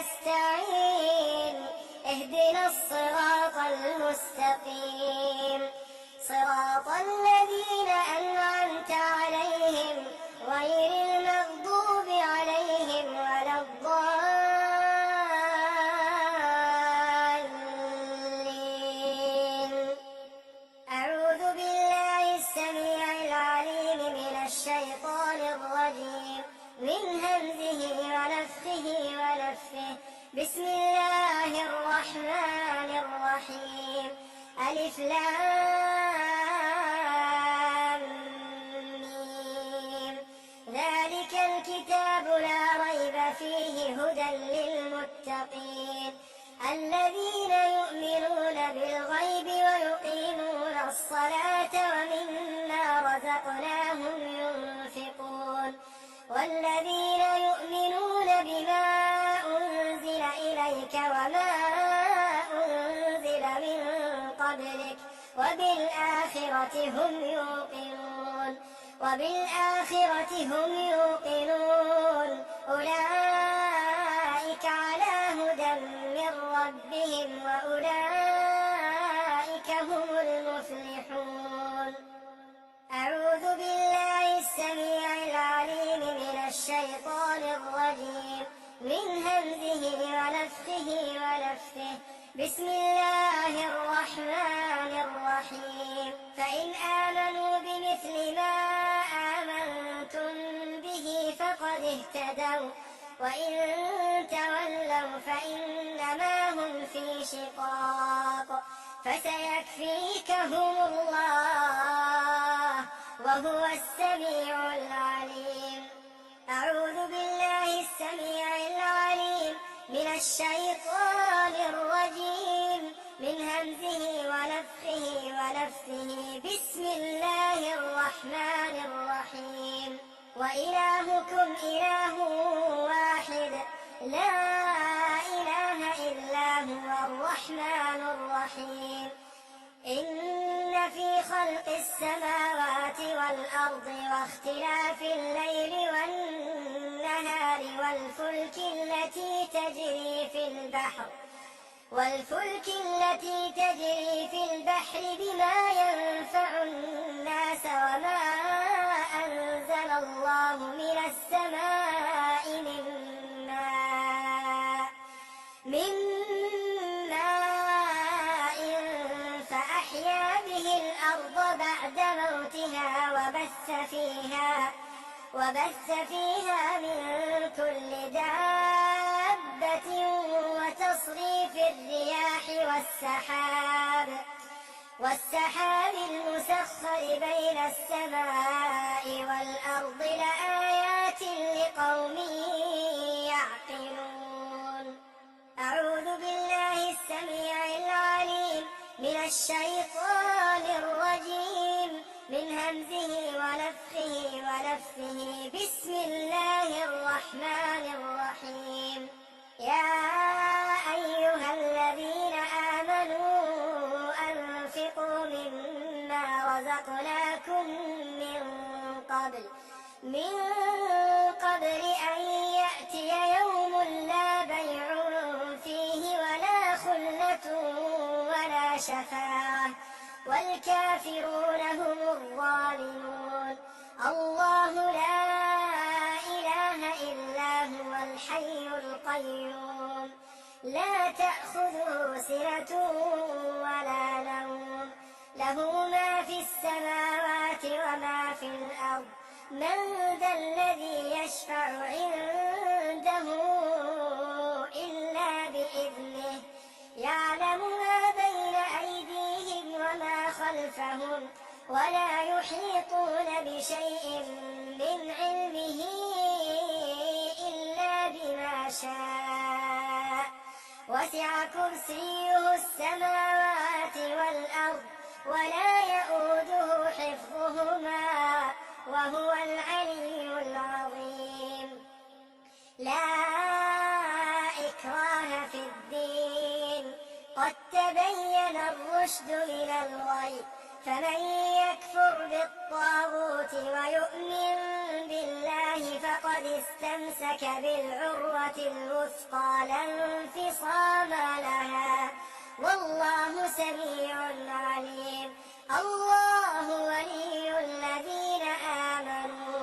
نستعين اهدنا الصراط المستقيم صراط الذين أنعمت عليهم غير المغضوب عليهم ولا الضالين. أعوذ بالله السميع العليم من الشيطان الرجيم من همزه ونفخه ونفثه. بسم الله الرحمن الرحيم. ألف لام ميم. ذلك الكتاب لا ريب فيه هدى للمتقين الذين يؤمنون بالغيب ويقيمون الصلاة ومما رزقناهم ينفقون والذين يؤمنون بما أنزل إليك وما أنزل من قبلك وبالآخرة هم يوقنون أولئك على هدى من ربهم وأولئك هم المفلحون. أعوذ بالله السميع العليم من الشيطان الرجيم من همزه ونفخه ونفثه. بسم الله الرحمن الرحيم. فإن آمنوا بمثل ما آمنتم به فقد اهتدوا وإن تولوا فإنما هم في شقاق فسيكفيكهم الله وهو السميع العليم. أعوذ بالله السميع العليم من الشيطان الرجيم من همزه ونفخه ونفثه. بسم الله الرحمن الرحيم. وإلهكم إله واحد لا إله إلا هو الرحمن الرحيم. إن في خلق السماوات والأرض واختلاف الليل والنهار والفلك التي تجري في البحر بما ينفع الناس وما أنزل الله من السماء من ماء فأحيا به الأرض بعد موتها وبث فيها من كل دابة وتصريف الرياح والسحاب المسخر بين السماء والأرض لآيات لقوم يعقلون. أعوذ بالله السميع العليم من الشيطان الرجيم من همزه ونفخه ونفثه. بسم الله الرحمن الرحيم. يا أيها الذين آمنوا أنفقوا مما رزقناكم من قبل أن يأتي يوم لا بيع فيه ولا خلة ولا شفاعة والكافرون هم الظالمون. الله لا إله إلا هو الحي القيوم لا تأخذه سنة ولا نوم له ما في السماوات وما في الأرض. من ذا الذي يشفع عنده إلا بإذنه يعلم ما بين أيديهم وما خلفهم ولا يحيطون بشيء من علمه إلا بما شاء. وسع كرسيه السماوات والأرض ولا يؤوده حفظهما وهو العلي العظيم. لا إكراه في الدين قد تبين الرشد من الغي. فمن يكفر بالطاغوت ويؤمن بالله فقد استمسك بالعروة الوثقى لا انفصام لها والله سميع عليم. الله ولي الذين آمنوا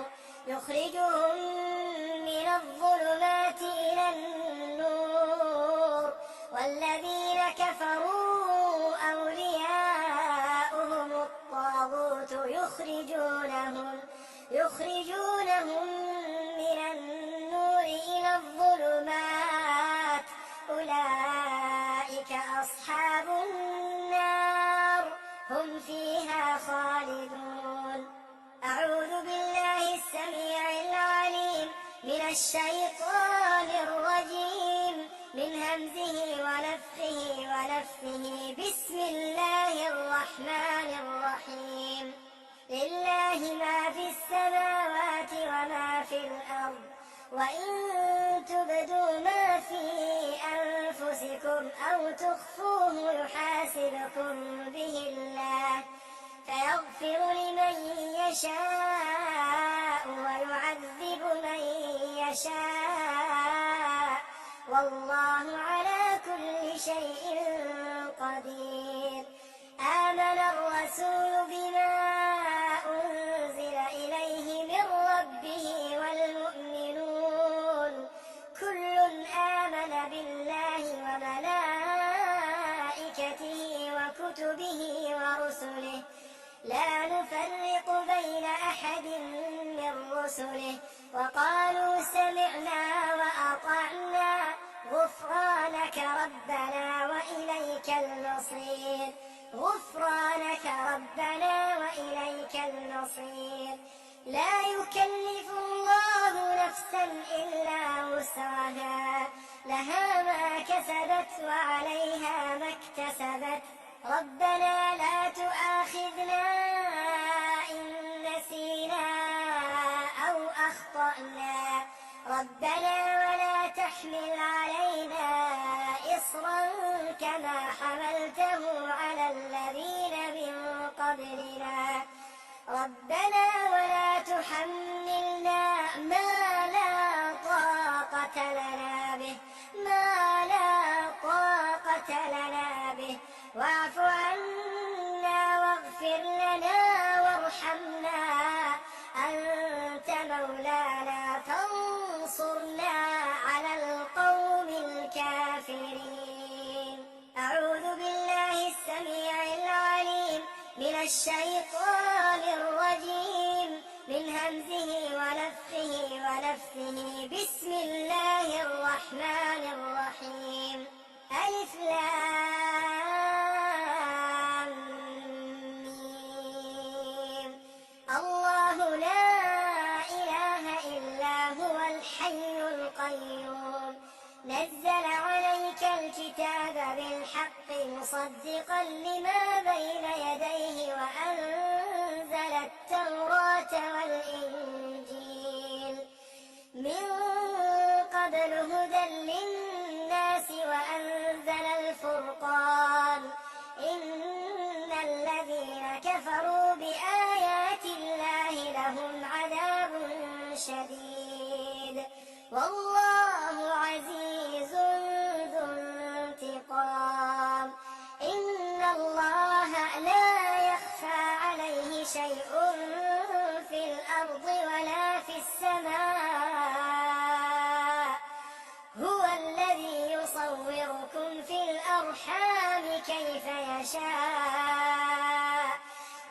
يخرجهم من الظلمات إلى النور والذين كفروا أولياؤهم الطاغوت يخرجونهم من النور إلى الظلمات أولئك أصحاب النار هم فيها خالدون. أعوذ بالله السميع العليم من الشيطان الرجيم من همزه ونفثه بسم الله الرحمن الرحيم. لله ما في السماوات وما في الأرض وإن تبدوا ما في أنفسكم أو تخفوه يحاسبكم به الله فيغفر لمن يشاء ويعذب من يشاء والله على كل شيء قدير. آمن الرسول بما أنزل إليه من ربه والمؤمنون كل آمن بالله وملائكته وكتبه ورسله لا نفرق بين أحد من رسله وقالوا سمعنا وأطعنا غفرانك ربنا وإليك المصير. غفرانك ربنا وإليك المصير. لا يكلف الله نفسا إلا وسعها لها ما كسبت وعليها ما اكتسبت ربنا لا تؤاخذنا إن نسينا أو أخطأنا ربنا ولا تحمل علينا إصرا كما حملته على الذين من قبلنا ربنا ولا تحملنا ما لا طاقة لنا به واعف عنا واغفر لنا وارحمنا أنت مولانا فانصرنا على القوم الكافرين. أعوذ بالله السميع العليم من الشيطان الرجيم من همزه ونفثه بسم الله الرحمن الرحيم. ألف لام ميم. الله لا إله إلا هو الحي القيوم نزل عليك الكتاب بالحق مصدقا لما بين يديه وأنزل التوراة والإنجيل من قبل هدى للناس وأنزل الفرقان إن الذين كفروا بآيات الله لهم عذاب شديد والله عزيز ذو انتقام. إن الله لا يخفى عليه شيء في الأرض ولا في السماء هو الذي يصوركم في الأرحام كيف يشاء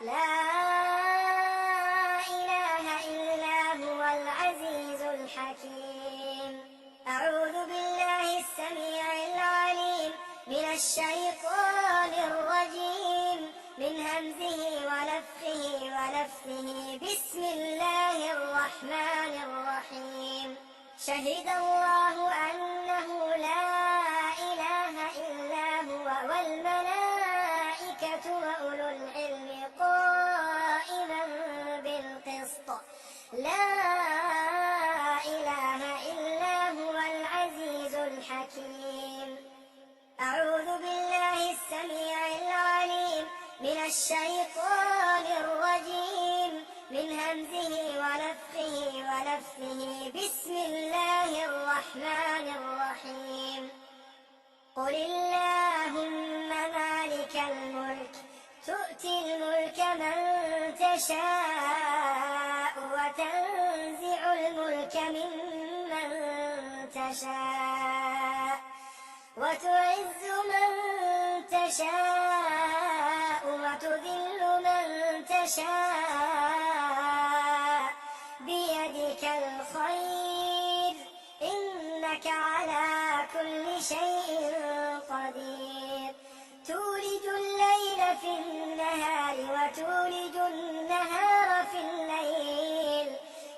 لا إله إلا هو العزيز الحكيم. أعوذ بالله السميع العليم من الشيطان الرجيم من همزه ونفثه بسم الله الرحمن الرحيم. شهد الله أنه لا إله إلا هو والملائكة وأولو العلم قائما بالقسط لا إله إلا هو العزيز الحكيم. أعوذ بالله السميع العليم من الشيطان الرجيم من همزه ونفخه ونفثه. بسم الله الرحمن الرحيم. قل اللهم مالك الملك تؤتي الملك من تشاء وتنزع الملك ممن تشاء وتعز من تشاء وتذل من تشاء بيدك الخير إنك على كل شيء قدير. تولج الليل في النهار وتولج النهار في الليل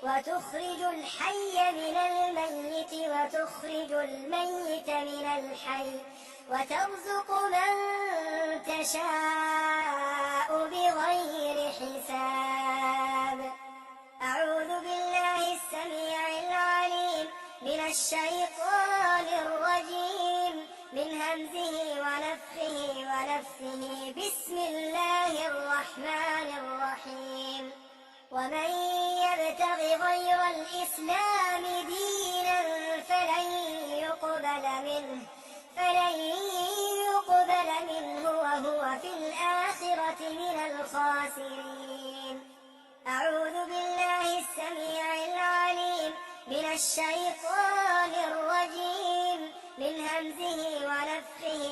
وتخرج الحي من الميت وتخرج الميت من الحي وترزق من تشاء بغير حساب. أعوذ بالله السميع العليم من الشيطان الرجيم من همزه ونفثه. بسم الله الرحمن الرحيم. ومن يبتغ غير الإسلام دينا فلن يقبل منه وهو في الآخرة من الخاسرين. أعوذ بالله السميع العليم من الشيطان الرجيم من همزه ونفثه.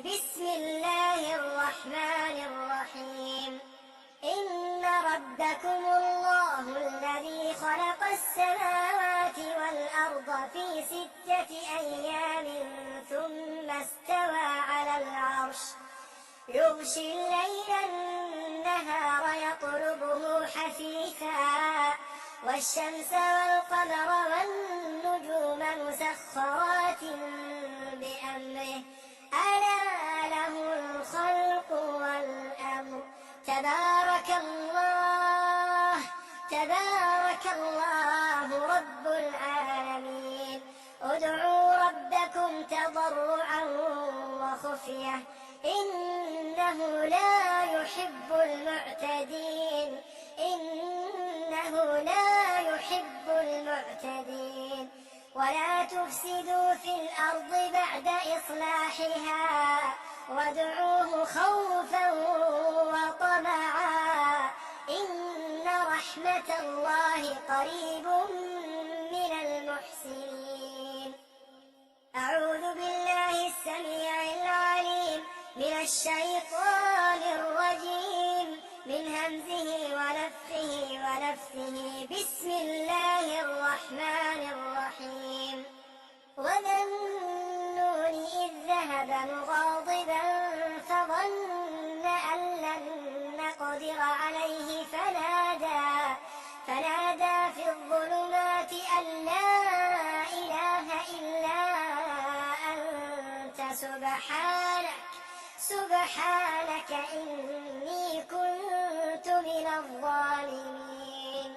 بسم الله الرحمن الرحيم. إن ربكم الله الذي خلق السماوات والأرض في 6 أيام ثم استوى على العرش يغشي الليل النهار يطلبه حثيثا والشمس والقمر والنجوم مسخرات بأمره ألا له الخلق والأمر. تبارك الله رب العالمين. ادعوا ربكم تضرعا وخفية إنه لا يحب المعتدين. ولا تفسدوا في الأرض بعد إصلاحها وادعوه خوفا وطمعا إن رحمة الله قريب من المحسنين. أعوذ بالله السميع العليم من الشيطان الرجيم من همزه ونفثه. بسم الله الرحمن الرحيم. وذا النون إذ ذهب مغاضبا فظن أن لن نقدر عليه فنادى في الظلمات أن لا إله إلا أنت سبحانك إني كنت من الظالمين.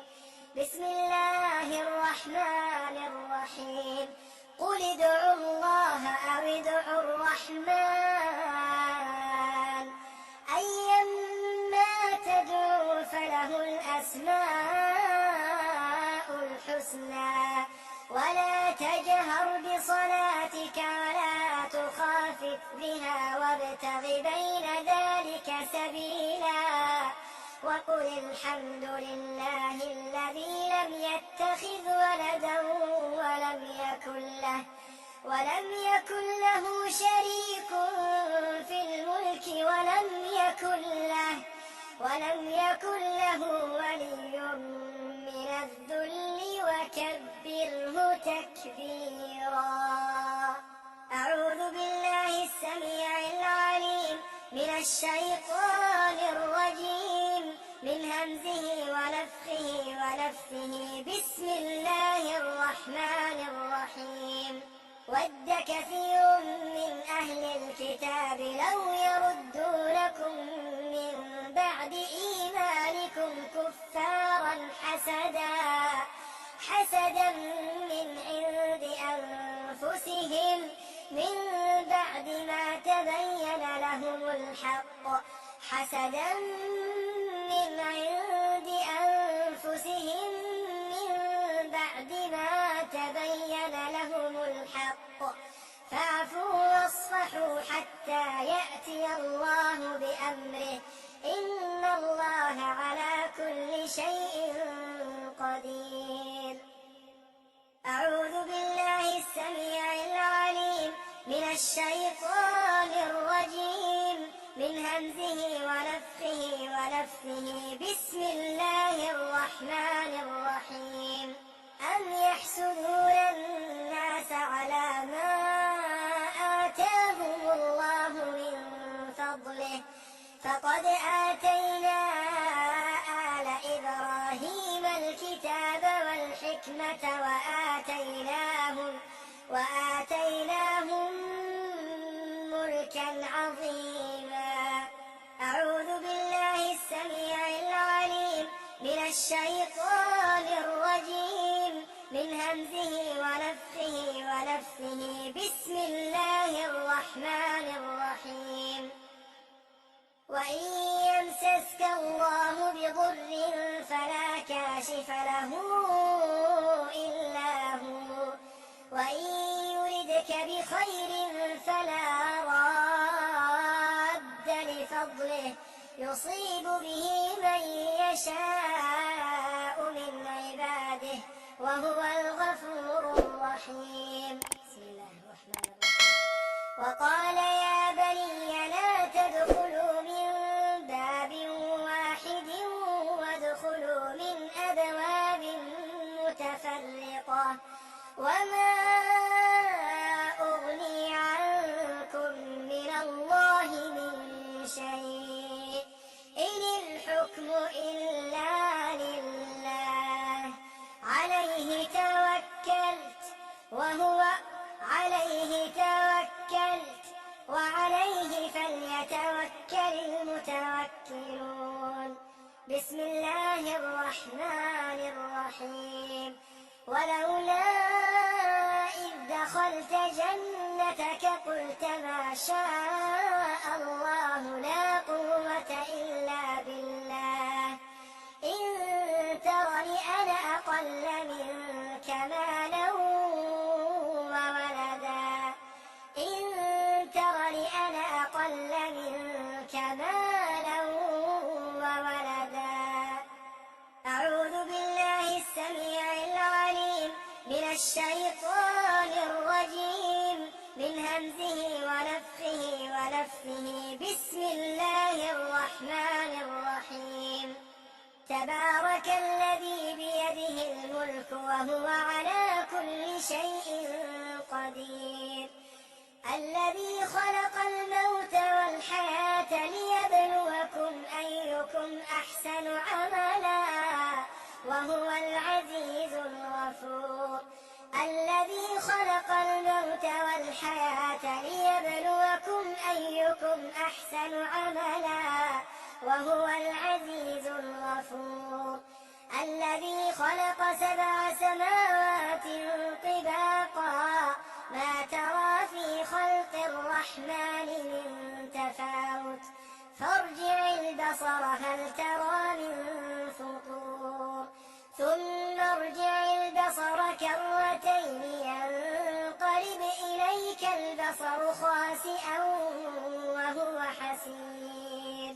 بسم الله الرحمن الرحيم. قل ادعوا الله أو ادعوا الرحمن أيما تدعوا فله الأسماء الحسنى ولا تجهر بصلاتك ولا تخافت بها وابتغ بين ذلك سبيلا. وقل الحمد لله الذي لم يتخذ ولدا ولم يكن له شريك في الملك ولم يكن له ولي من الذل وكبره تكبيرا. أعوذ بالله السميع العليم من الشيطان الرجيم من همزه ونفثه. بسم الله الرحمن الرحيم. ود كثير من أهل الكتاب لو يردونكم من بعد إيمانكم كفارا حسدا من عند أنفسهم من بعد ما تبين لهم الحق حسدا من عند أنفسهم من الحق فاعفوا واصفحوا حتى يأتي الله بأمره إن الله على كل شيء قدير. أعوذ بالله السميع العليم من الشيطان الرجيم من همزه ونفثه بسم الله الرحمن الرحيم. أم يحسدون الناس على ما آتاهم الله من فضله فقد آتينا آل إبراهيم الكتاب والحكمة وآتيناهم ملكا عظيما. أعوذ بالله السميع العليم من الشيطان الرجيم من همزه ونفثه بسم الله الرحمن الرحيم. وإن يمسسك الله بضر فلا كاشف له إلا هو وإن يردك بخير فلا راد لفضله يصيب به من يشاء من عباده وهو الغفور الرحيم. بسم الله الرحمن الرحيم. وقال يا بني لا تدخلوا من باب واحد وادخلوا من أبواب متفرقة وما أغني عنكم من الله من شيء إن الحكم إلا لله عليه توكلت وعليه فليتوكل المتوكلون. بسم الله الرحمن الرحيم. ولولا إذ دخلت جنتك قلت ما شاء الله لا قوة إلا بالله إن ترني أنا أقل منك مالا وولدا أعوذ بالله السميع العليم من الشيطان الرجيم من همزه ونفثه بسم الله الرحمن الرحيم. تبارك الذي بيده الملك وهو على كل شيء قدير الذي خلق الموت والحياة ليبلوكم أيكم أحسن عملا وهو العزيز الغفور. الذي خلق الموت والحياة ليبلوكم أيكم أحسن عملا وهو العزيز الغفور. الذي خلق 7 سماوات طباقا ما ترى في خلق الرحمن من تفاوت فارجع البصر هل ترى من فطور ثم ارجع البصر كرتين ينقلب إليك البصر خاسئا وهو حسير.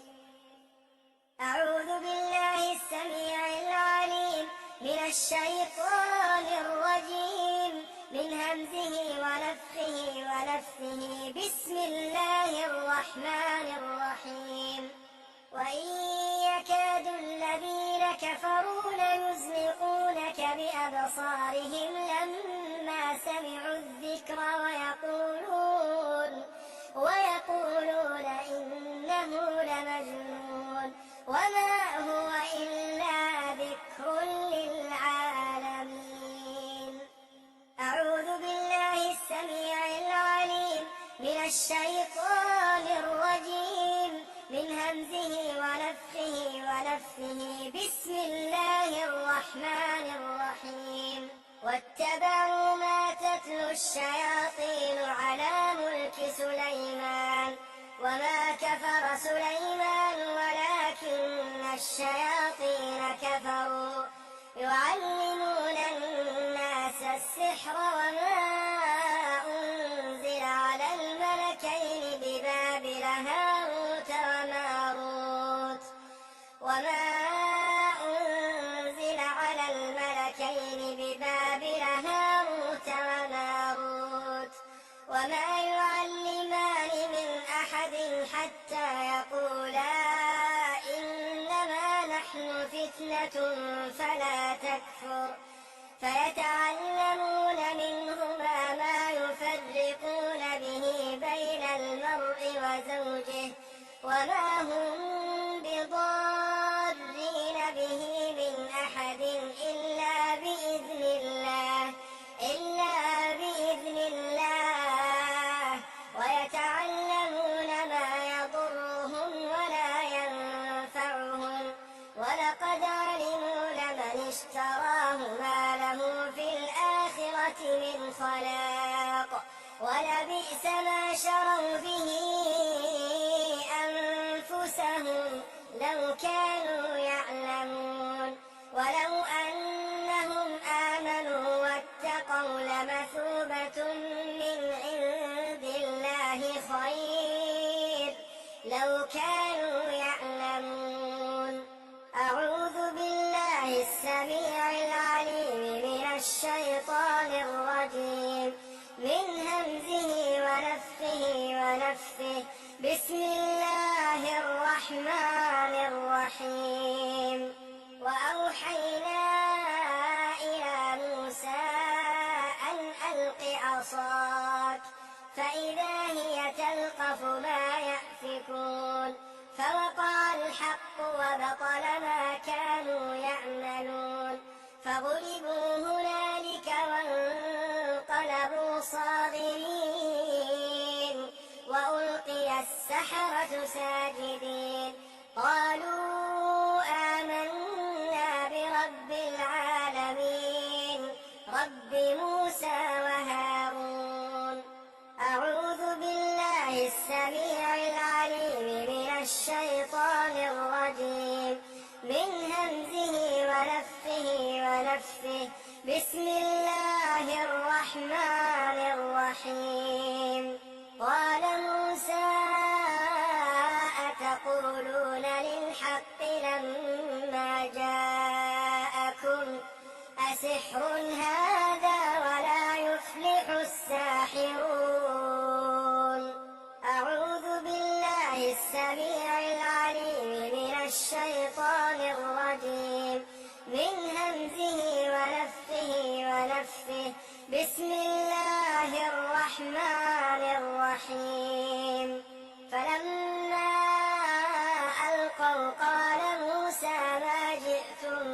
أعوذ بالله السميع العليم من الشيطان الرجيم من همزه ونفثه بسم الله الرحمن الرحيم. وإن يكاد الذين كفروا ليزلقونك بأبصارهم لما سمعوا الذكر ويقولون إنه لمجنون وما هو إلا ذكر للعالمين. أعوذ بالله السميع العليم من الشيطان الرجيم من همزه ونفثه بسم الله الرحمن الرحيم. واتبعوا ما تتلو الشياطين على ملك سليمان وما كفر سليمان ولكن الشياطين كفروا يعلمون الناس السحر وما وما أنزل على الملكين ببابل هاروت وماروت وما يعلمان من أحد حتى يقولا إنما نحن فتنة فلا تكفر فيتعلمون منهما ما يفرقون به بين المرء وزوجه وما هم بضارين به من أحد إلا بإذن الله ويتعلمون ما يضرهم ولا ينفعهم ولقد علموا لمن اشتراه ما له في الآخرة من خلاق ولبئس ما شروا به أنفسهم لو كانوا يعلمون ولو أنهم آمنوا واتقوا لمثوبة من عند الله خير لو كانوا يعلمون. أعوذ بالله السميع العليم من الشيطان الرجيم من همزه ونفثه بسم الله الرحمن الرحيم وأوحينا إلى موسى أن ألق عصاك فإذا هي تلقف ما يأفكون فوقع الحق وبطل ما كانوا يعملون فغلبوا هنالك وانقلبوا صاغرين وألقي السحرة ساجدين قالوا آمنا برب العالمين رب موسى وهارون. أعوذ بالله السميع العليم من الشيطان الرجيم من همزه ونفثه بسم الله الرحمن الرحيم قال موسى أتقولون للحق لما جاءكم أسحر هذا ولا يفلح الساحرون. أعوذ بالله السميع العليم من الشيطان الرجيم من همزه ونفثه بسم الله الرحمن الرحيم فلما ألقوا قال موسى ما جئتم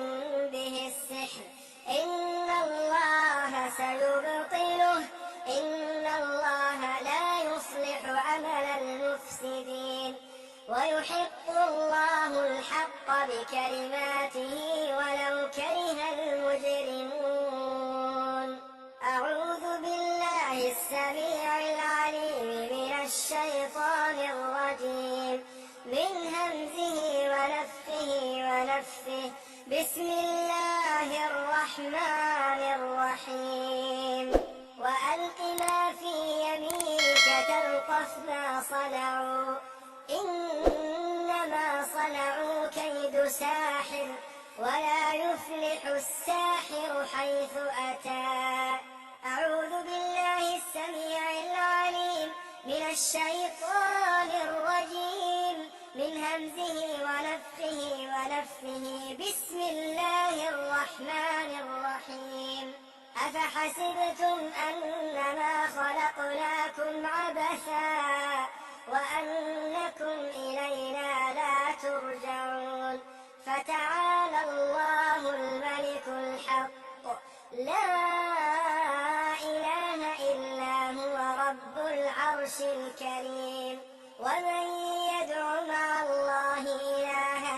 به السحر إن الله سيبطله إن الله لا يصلح عمل المفسدين ويحق الله الحق بكلماته ولو كره المجرمون. أعوذ بالله السميع العليم من الشيطان الرجيم من همزه ونفثه بسم الله الرحمن الرحيم وألق ما في يمينك تلقف ما صنعوا إنما صنعوا كيد ساحر ولا يفلح الساحر حيث أتى. أعوذ بالله السميع العليم من الشيطان الرجيم من همزه ونفثه بسم الله الرحمن الرحيم أفحسبتم أنما خلقناكم عبثا وأنكم إلينا لا ترجعون فتعالى الله الملك الحق لا إله إلا هو رب العرش الكريم. ومن يدع مع الله إلها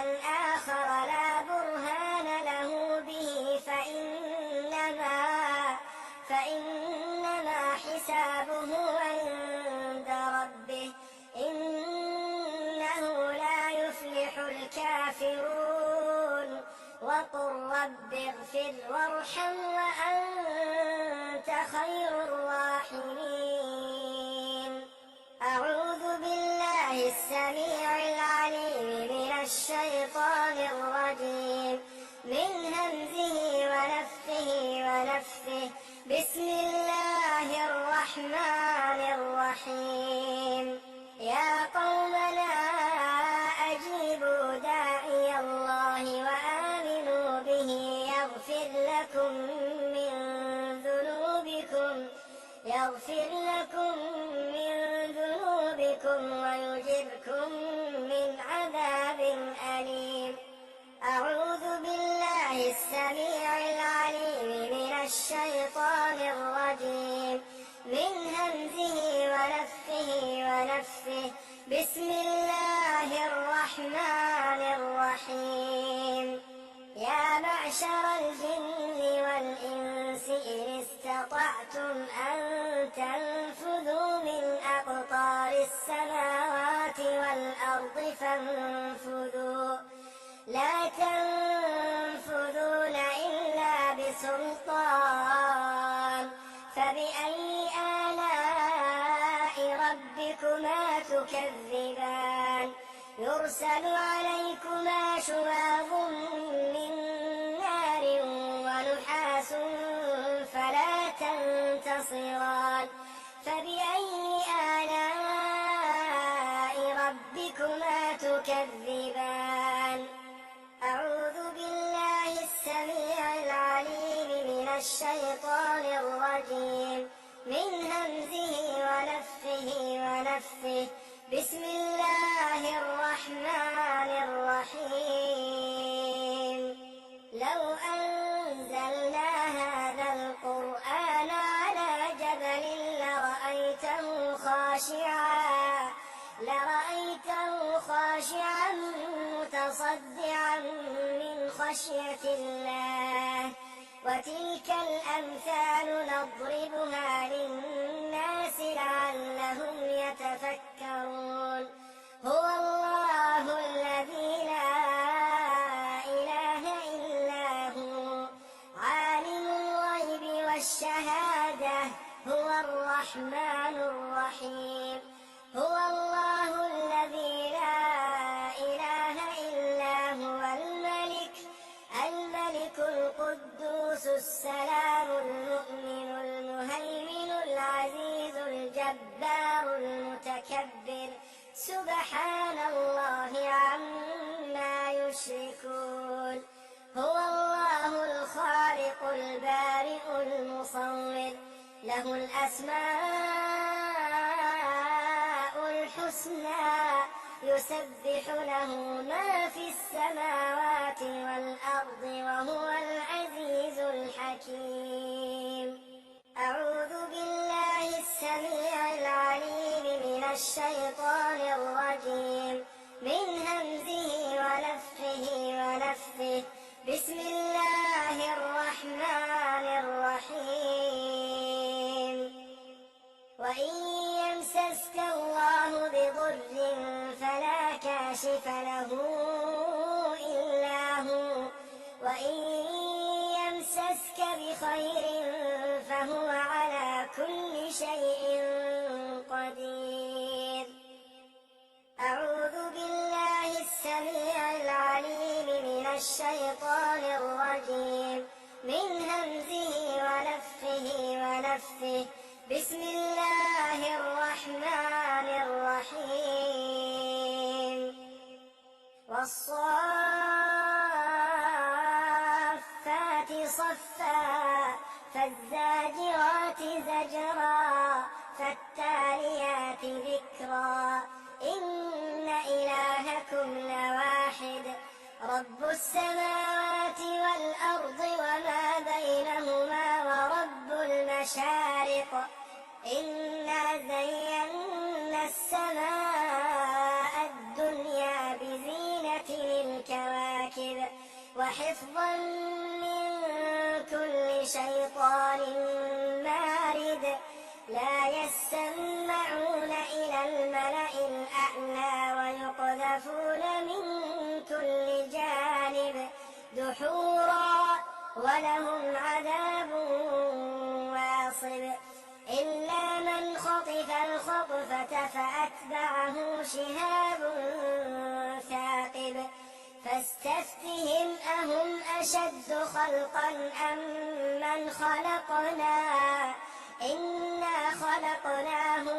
آخر لا برهان له به فإنما حسابه عند ربه إنه لا يفلح الكافرون. وقل رب اغفر وارحم وأنت خير الراحمين. أعوذ بالله السميع العليم من الشيطان الرحمن الرحيم يا قومنا أجيبوا داعي الله وآمنوا به يغفر لكم من ذنوبكم ويجركم من عذاب أليم. أعوذ بالله السميع العليم من الشيطان الرجيم من همزه ونفثه بسم الله الرحمن الرحيم يا معشر الجن والإنس إن استطعتم أن تنفذوا من أقطار السماوات والأرض فانفذوا لا تنفذون إلا بسلطان فبأي آلاء ربكما تكذبان يرسل عليكما شواظ من نار ونحاس فلا تنتصران فبأي آلاء ربكما تكذبان. أعوذ بالله السميع العليم من الشيطان الرجيم من همزه ونفثه بسم الله الرحمن الرحيم لو أنزلنا هذا القرآن على جبل لرأيته خاشعا متصدعا من خشية الله وتلك الأمثال نضربها للناس لعلهم يتفكرون. هو الله الذي لا إله إلا هو عالم الغيب والشهادة هو الرحمن الرحيم. هو الله الذي لا إله إلا هو الملك القدوس السلام المؤمن المهيمن العزيز الجبار المتكبر سبحان الله عما يشركون. هو الله الخالق البارئ المصور له الأسماء الحسنى يسبح له ما في السماوات والأرض وهو العزيز الحكيم. أعوذ بالله السميع العليم من الشيطان الرجيم من همزه ونفثه بسم الله الرحمن الرحيم وإن يمسسك الله بضر فلا كاشف له إلا هو وإن يمسسك بخير فهو على كل شيء قدير. أعوذ بالله السميع العليم من الشيطان الرجيم من همزه ونفثه بسم الله الرحمن الرحيم والصافات صفا فالزاجرات زجرا فالتاليات ذكرا إن إلهكم لواحد رب السماوات والأرض وما بينهما ورب المشارق إنا زينا السماء الدنيا بزينة الكواكب وحفظا من كل شيطان مارد لا يسمعون إلى الملأ الأعلى ويقذفون من كل جانب دحورا ولهم عذاب واصب إلا من خطف الخطفة فأتبعه شهاب ثاقب فاستفتهم أهم أشد خلقا أم من خلقنا إنا خلقناهم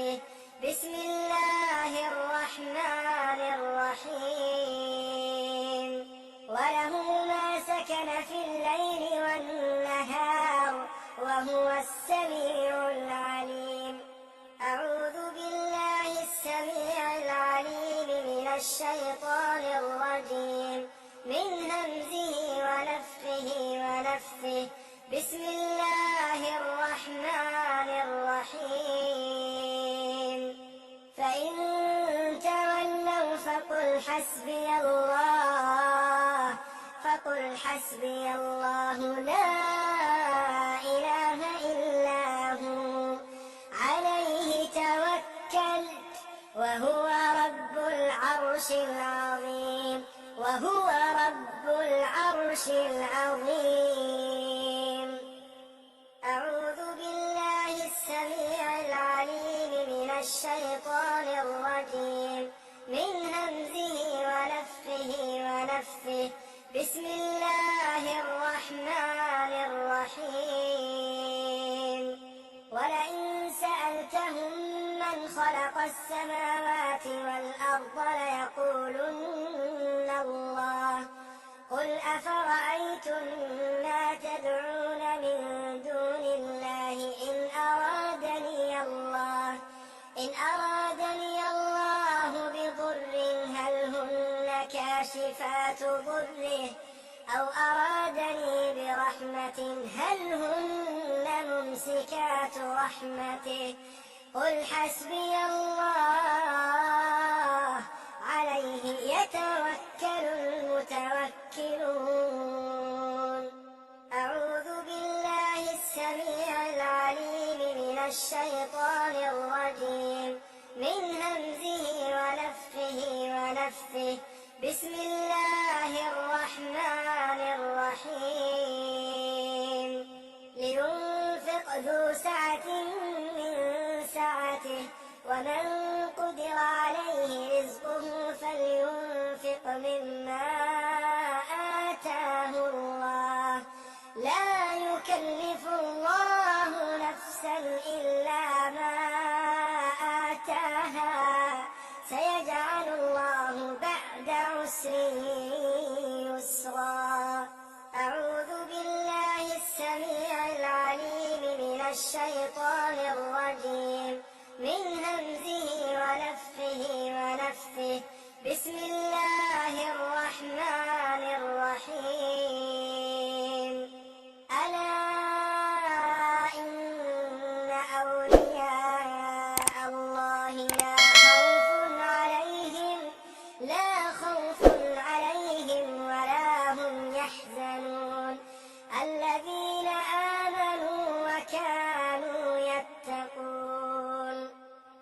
ونفسه. بسم الله الرحمن الرحيم. وله ما سكن في الليل والنهار وهو السميع العليم. أعوذ بالله السميع العليم من الشيطان الرجيم من همزه ونفخه ونفثه. بسم الله الرحمن الرحيم. فإن تولوا فقل حسبي الله لا إله إلا هو عليه توكلت وهو رب العرش العظيم. أعوذ بالله السميع العليم من الشيطان الرجيم من همزه ونفخه ونفثه. بسم الله الرحمن الرحيم. ولئن سألتهم من خلق السماوات والأرض ليقولن الله. قل أفرأيتم ما تدعون من دون الله إن أرادني الله بضر هل هن كاشفات ضره أو أرادني برحمة هل هن ممسكات رحمته. قل حسبي الله عليه يتوكل المتوكلون. أعوذ بالله السميع العليم من الشيطان الرجيم من همزه ونفخه ونفثه. بسم الله الرحمن الرحيم. لينفق ذو سعة من سعته ومن قدر عليه رزقه فلينفق مما آتاه الله لا يكلف الله نفسا إلا ما آتاها سيجعل الله بعد عسر يسرا. أعوذ بالله السميع العليم من الشيطان الرجيم من همزه ونفخه ونفثه. بسم الله الرحمن الرحيم. ألا إن أولياء الله لا خوف عليهم ولا هم يحزنون الذين آمنوا وكانوا يتقون.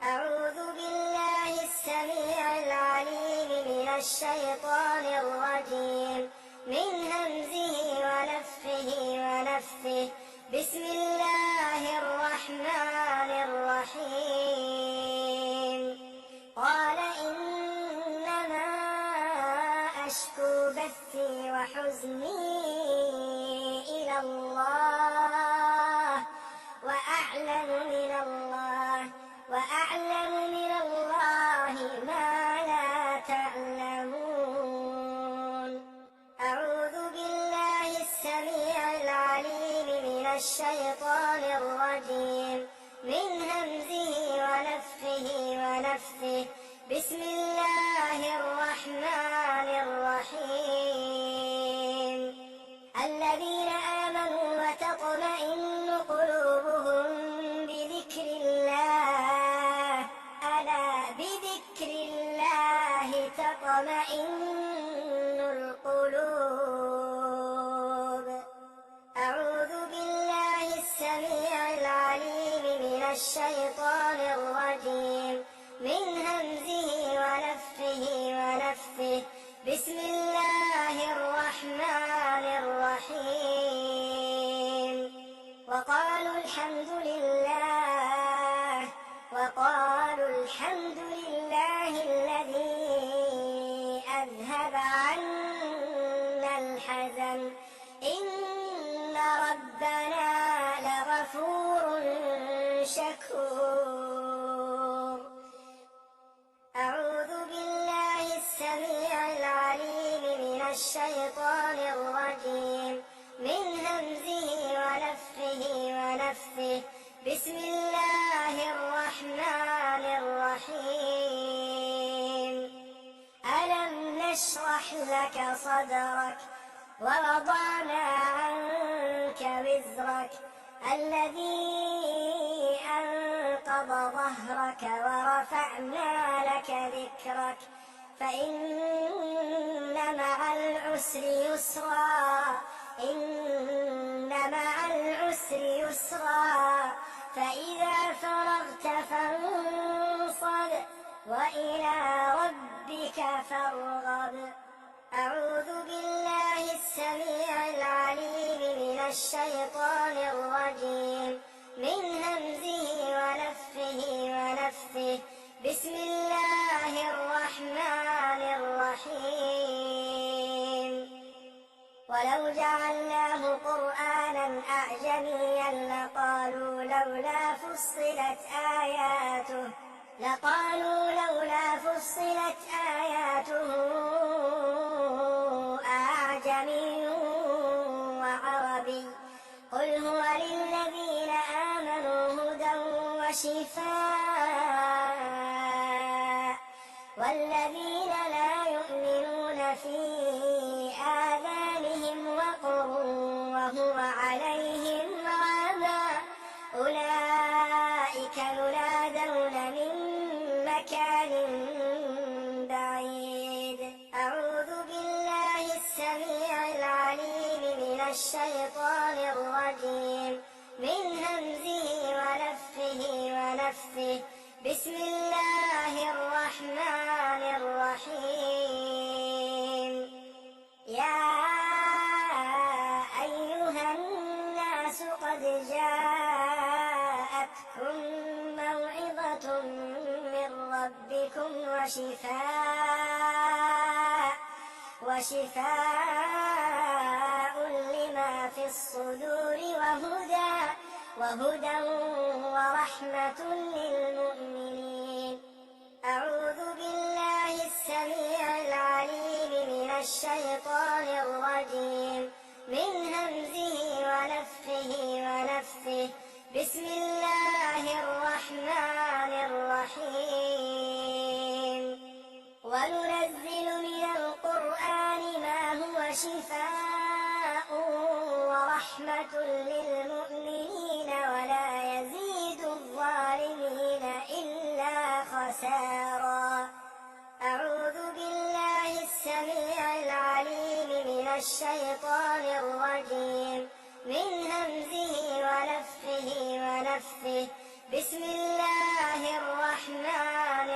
أعوذ بالله السميع العليم من الشيطان الرجيم من همزه ونفخه ونفثه. بسم الله الرحمن الرحيم. قال إنما أشكو بثي وحزني إلى الله وأعلم من الله ما لا تعلمون. أعوذ بالله السميع العليم من الشيطان الرجيم من همزه ونفخه ونفثه. بسم الله الرحمن الرحيم. الذين آمنوا وتطمئن قلوبهم بذكر الله ألا بذكر الله تطمئن القلوب. أعوذ بالله السميع العليم من الشيطان الرجيم من همزه ونفخه ونفثه. بسم الله الرحمن الرحيم. وقالوا الحمد لله الذي أذهب عنا الحزن إن ربنا لغفور شكور. الشيطان الرجيم من همزه ونفخه ونفثه بسم الله الرحمن الرحيم ألم نشرح لك صدرك ووضعنا عنك وزرك الذي أنقض ظهرك ورفعنا لك ذكرك فإن مع العسر يسرا إن مع العسر يسرا فإذا فرغت فانصب وإلى ربك فارغب أعوذ بالله السميع العليم من الشيطان الرجيم من همزه ونفخه ونفثه بسم الله الرحمن الرحيم ولو جعلناه قرآنا أعجميا لقالوا لولا فصلت آياته أعجمي وعربي قل هو للذين آمنوا هدى وشفاء والذين لا يؤمنون في آذانهم وقر وهو عليهم عمى أولئك ينادون من مكان بعيد أعوذ بالله السميع العليم من الشيطان الرجيم من همزه ونفخه ونفثه بسم الله الرحمن الرحيم يا أيها الناس قد جاءتكم موعظة من ربكم وشفاء لما في الصدور وهدى ورحمة للمؤمنين أعوذ بالله السميع العليم من الشيطان الرجيم من همزه ونفخه ونفثه بسم الله الرحمن الرحيم وننزل من القرآن ما هو شفاء ورحمة للمؤمنين ولا يزيد الظالمين إلا خسارا أعوذ بالله السميع العليم من الشيطان الرجيم من همزه ونفخه ونفثه بسم الله الرحمن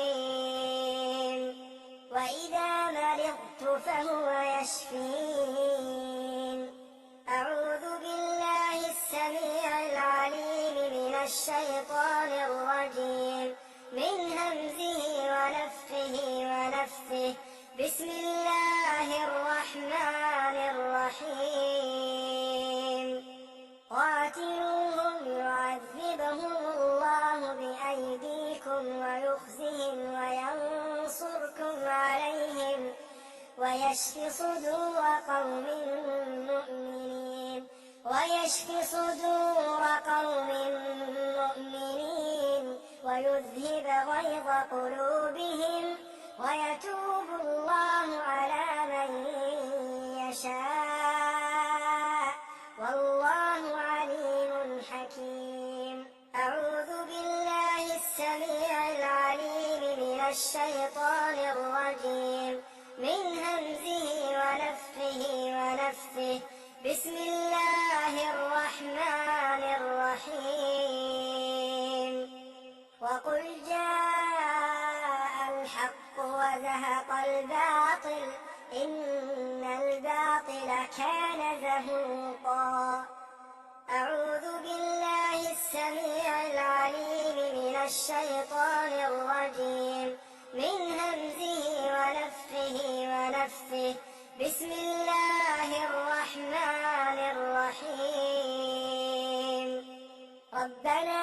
الرحيم وإذا مرضت فهو يشفين أعوذ بالله السميع العليم من الشيطان الرجيم من همزه ونفخه ونفثه بسم الله الرحمن الرحيم قاتلوهم يعذبهم الله بأيديكم ويخزهم وينصركم عليهم ويشف صدور قوم مؤمنين ويذهب غيظ قلوبهم ويتوب الله على من يشاء والله عليم حكيم أعوذ بالله السميع العليم من الشيطان الرجيم من همزه ونفخه ونفثه بسم الله الرحمن الرحيم وقل جاء الحق وزهق الباطل إن الباطل كان زهوقا أعوذ بالله السميع العليم من الشيطان الرجيم من همزه ونفخه ونفثه بسم الله الرحمن الرحيم ربنا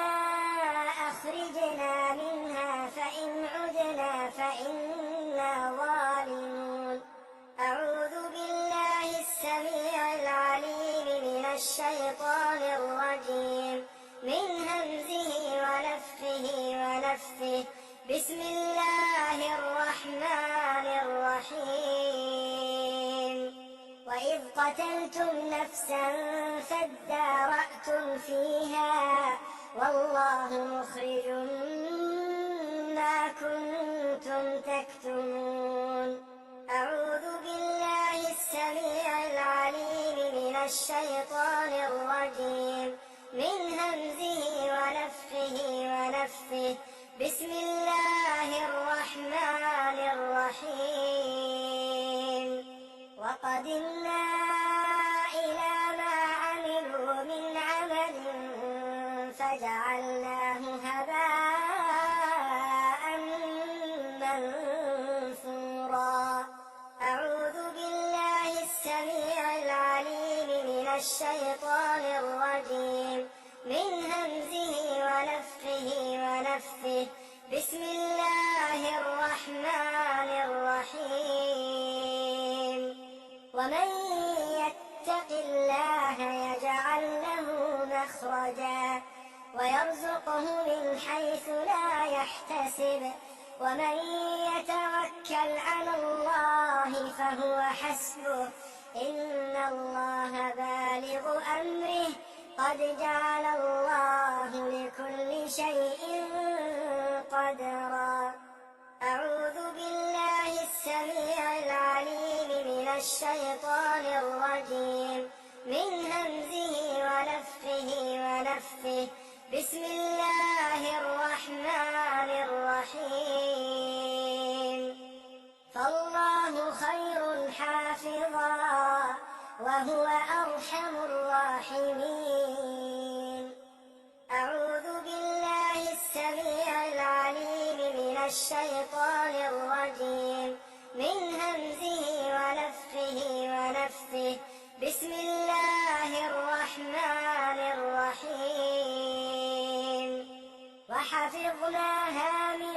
أخرجنا منها فإن عدنا فإنا ظالمون الشيطان الرجيم من همزه ونفخه ونفثه بسم الله الرحمن الرحيم وإذ قتلتم نفسا فادارأتم فيها والله مخرج ما كنتم تكتمون أعوذ بالله السميع العليم من الشيطان الرجيم من همزه ونفخه ونفثه بسم الله الرحمن الرحيم وقدمنا إلى ما عملوا من عمل فجعلناه هباء منثورا أعوذ بالله السميع العليم من الشيطان الرجيم من همزه ونفخه ونفثه بسم الله الرحمن الرحيم ومن يتق الله يجعل له مخرجا ويرزقه من حيث لا يحتسب ومن يتوكل على الله فهو حسبه إن الله بالغ أمره قد جعل الله لكل شيء قدرا أعوذ بالله السميع العليم من الشيطان الرجيم من همزه ونفخه ونفثه بسم الله الرحمن الرحيم فالله خير حافظا وهو أرحم الراحمين أعوذ بالله السميع العليم من الشيطان الرجيم من همزه ونفخه ونفثه بسم الله الرحمن الرحيم وحفظناها من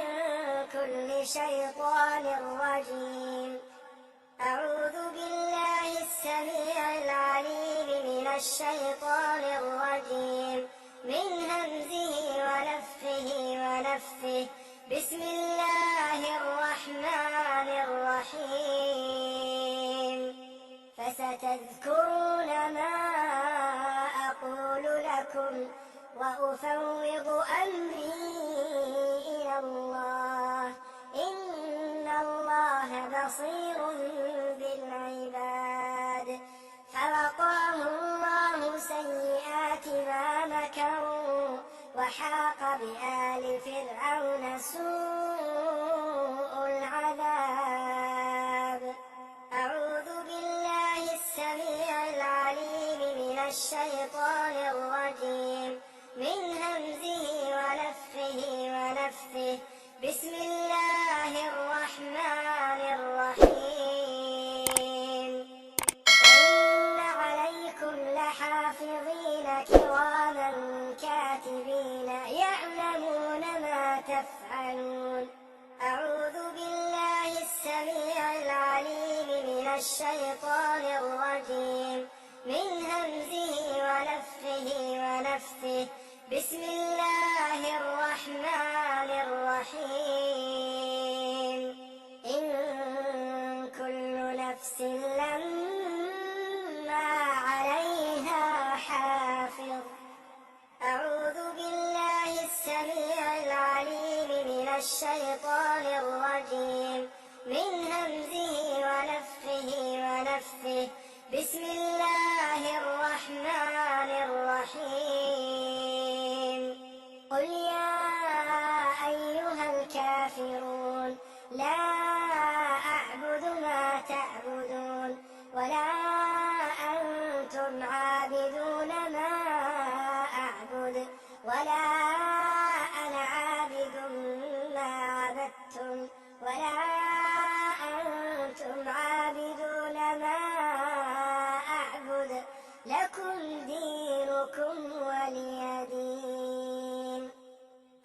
كل شيطان رجيم أعوذ بالله السميع العليم من الشيطان الرجيم من همزه ونفخه ونفثه بسم الله الرحمن الرحيم فستذكرون ما أقول لكم وأفوض أمري إلى الله إن الله بصير بالعباد فوقاه الله سيئات ما مكروا وحاق بآل فرعون سوء العذاب أعوذ بالله السميع العليم من الشيطان الرجيم من همزه ونفخه ونفثه بسم الله الرحمن الرحيم إن عليكم لحافظين كراما كاتبين يعلمون ما تفعلون أعوذ بالله السميع العليم من الشيطان الرجيم من همزه ونفخه ونفثه بسم الله الرحمن الرحيم إن كل نفس لما عليها حافظ أعوذ بالله السميع العليم من الشيطان الرجيم من همزه ونفخه ونفثه بسم الله الرحمن الرحيم قل يا أيها الكافرون لا أعبد ما تعبدون ولا أنتم عابدون ما أعبد ولا أنا عابد ما عبدتم ولا أنتم عابدون ما أعبد لكم دينكم ولي دين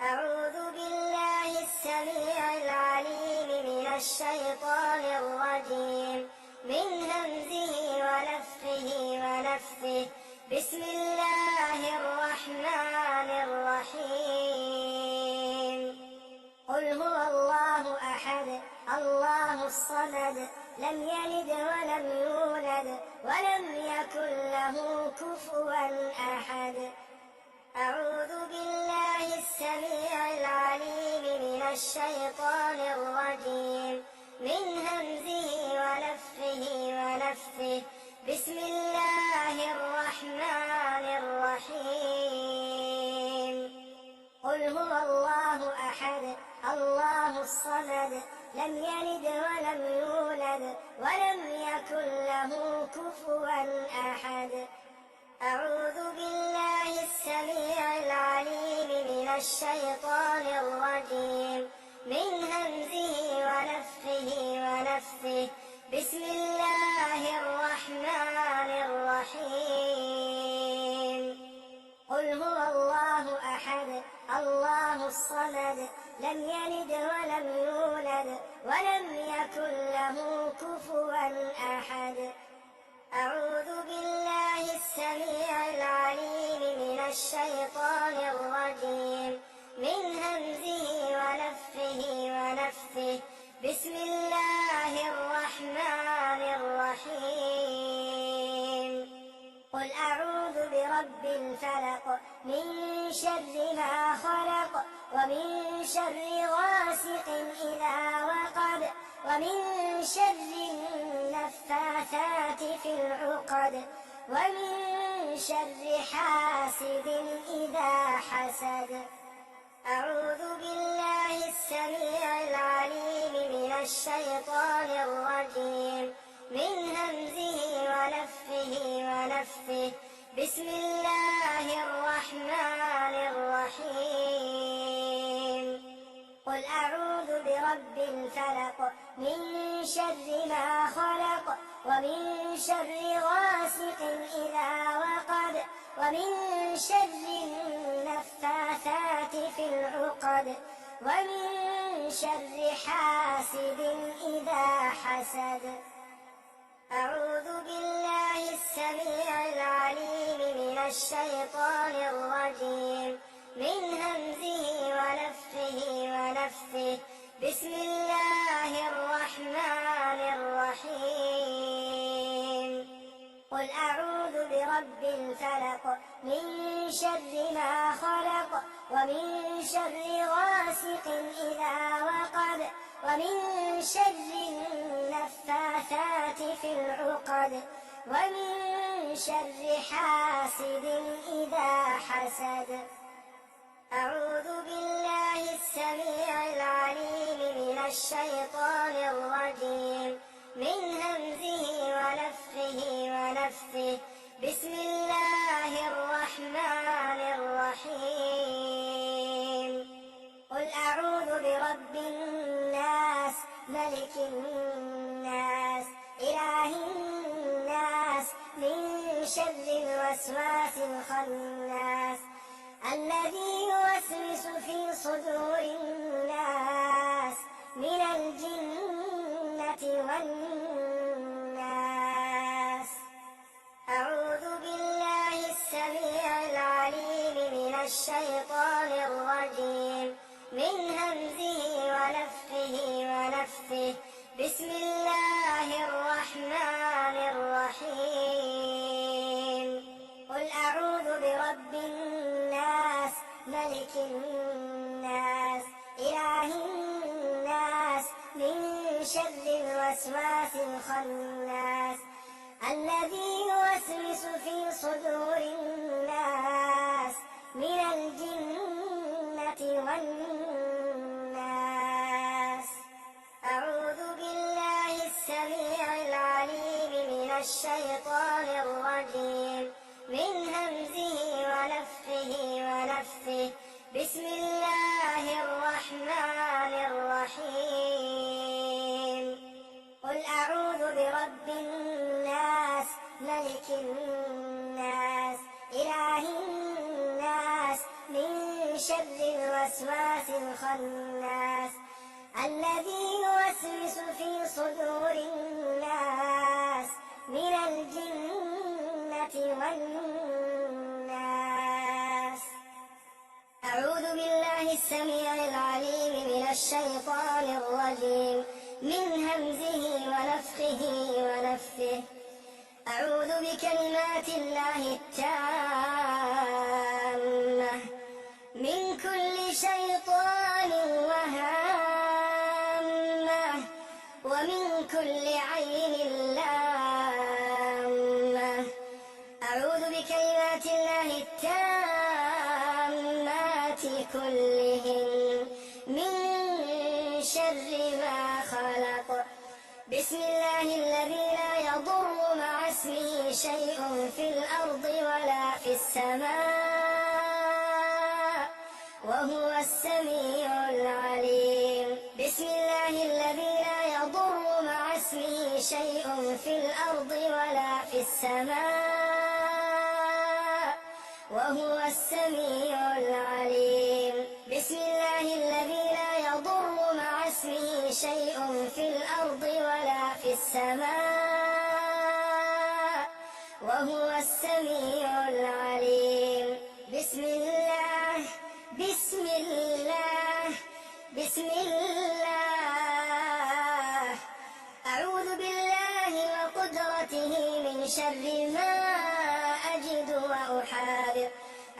أعوذ بالله السميع العليم من الشيطان الرجيم من همزه ونفخه ونفثه بسم الله الرحمن الرحيم قل هو الله أحد الله الصمد لم يلد ولم يولد ولم يكن له كفوا أحد أعوذ بالله السميع العليم من الشيطان الرجيم من همزه ونفخه ونفثه بسم الله الرحمن الرحيم قل هو الله أحد الله الصمد لم يلد ولم يولد ولم يكن له كفوا أحد أعوذ بالله السميع العليم من الشيطان الرجيم من همزه ونفخه ونفثه بسم الله الرحمن الرحيم قل هو الله أحد الله الصمد لم يلد ولم يولد ولم يكن له كفوا أحد أعوذ بالله السميع العليم من الشيطان الرجيم من همزه ونفخه ونفثه بسم الله الرحمن الرحيم قل أعوذ برب الفلق من شر ما خلق ومن شر غاسق إذا وقب ومن شر النفاثات في العقد ومن شر حاسد إذا حسد أعوذ بالله السميع العليم من الشيطان الرجيم من همزه ونفخه ونفثه بسم الله الرحمن الرحيم قل أعوذ برب الفلق من شر ما خلق ومن شر غاسق إذا وقب ومن شر النفاثات في العقد ومن شر حاسد إذا حسد أعوذ بالله السميع العليم من الشيطان الرجيم من همزه ونفخه ونفثه بسم الله الرحمن الرحيم قل أعوذ برب الفلق من شر ما خلق ومن شر غاسق إذا وقب ومن شر النفاثات في العقد ومن شر حاسد إذا حسد أعوذ بالله السميع العليم من الشيطان الرجيم من همزه ونفخه ونفثه بسم الله الرحمن الرحيم قل أعوذ برب الناس ملك الناس إله الناس من شر الوسواس الخناس الذي يوسوس في صدور الناس من الجنة والناس أعوذ بالله السميع العليم من الشيطان الرجيم من همزه ونفخه ونفثه بسم الله الرحمن الرحيم قل أعوذ برب الناس ملك الناس إله الناس من شر الوسواس الخناس الذي يوسوس في صدور الناس من الجنة والناس أعوذ بالله السميع العليم من الشيطان الرجيم من همزه ونفخه ونفثه بسم الله الرحمن الرحيم قل أعوذ برب الناس ملك الناس إله الناس من شر الوسواس الخناس الذي يوسوس في صدور الناس من الجنة والناس أعوذ بالله السميع العليم من الشيطان الرجيم من همزه ونفخه ونفثه. أعوذ بكلمات الله التامة من كل شيطان وهامة ومن كل عين لامة. أعوذ بكلمات الله التامات كلهن من شر ما خلق. بسم الله الذي لا يضر مع اسمه شيء في الأرض ولا في السماء وهو السميع العليم. بسم الله الذي لا يضر مع اسمه شيء في الأرض ولا في السماء وهو السميع العليم. بسم الله الذي لا يضر مع اسمه شيء في الأرض ولا في السماء وهو السميع العليم. بسم الله بسم الله بسم الله. أعوذ بالله وقدرته من شر ما أجد وأحاذر.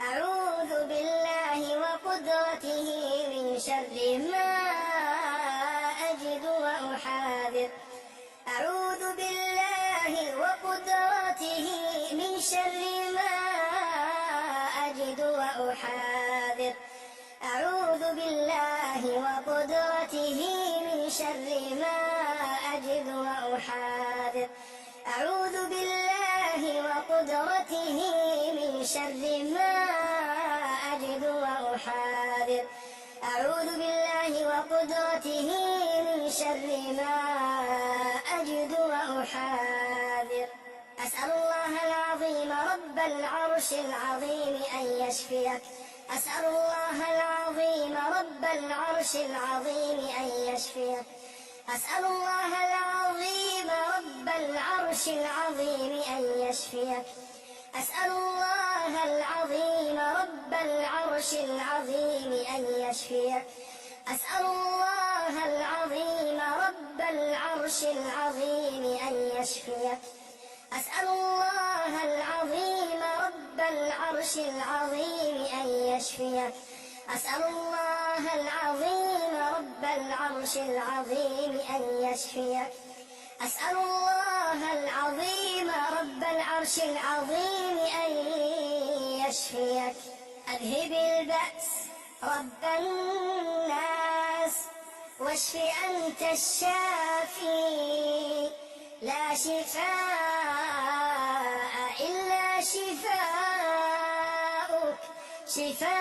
أعوذ بالله وقدرته من شر ما أجد وأحاذر. أعوذ بالله وقدرته من شر ما أجد وأحاذر. أعوذ بالله وقدرته من شر ما أجد وأحاذر. أعوذ بالله وقدرته من شر ما أجد وأحاذر. أعوذ بالله وقدرته من شر ما أجد وأحاذر. أسأل الله العظيم رب العرش العظيم أن يشفيك. أسأل الله العظيم رب العرش العظيم أن يشفيك. أسأل الله العظيم رب العرش العظيم أن يشفيك. أسأل الله العظيم رب العرش العظيم أن يشفيك. أسأل الله العظيم رب العرش العظيم أن يشفيك. أسأل الله العظيم رب العرش العظيم أن يشفيك. أسأل الله العظيم رب العرش العظيم أن يشفيك. أسأل الله العظيم رب العرش العظيم أن يشفيك. أذهب البأس رب الناس واشف أنت الشافي. لا شفاء إلا شفاءك. شفاء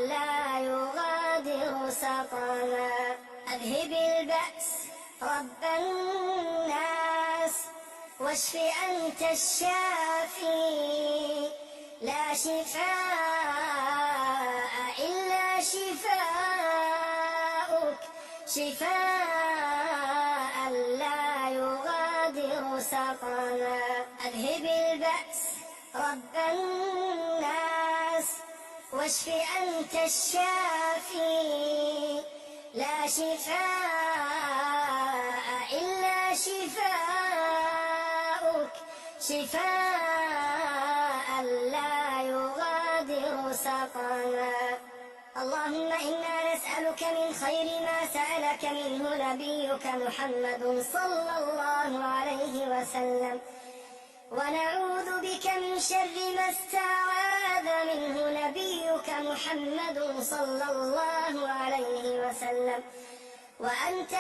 لا يغادر سقما. أذهب البأس رب الناس واشف أنت الشافي. لا شفاء إلا شفاءك. شفاء لا يغادر سقما. أذهب البأس رب الناس واشف أنت الشافي. لا شفاء إلا شفاءك. شفاء لا يغادر سقما. اللهم إنا نسألك من خير ما سألك منه نبيك محمد صلى الله عليه وسلم، ونعوذ بك من شر ما استعاذ منه نبيك محمد صلى الله عليه وسلم، وأنت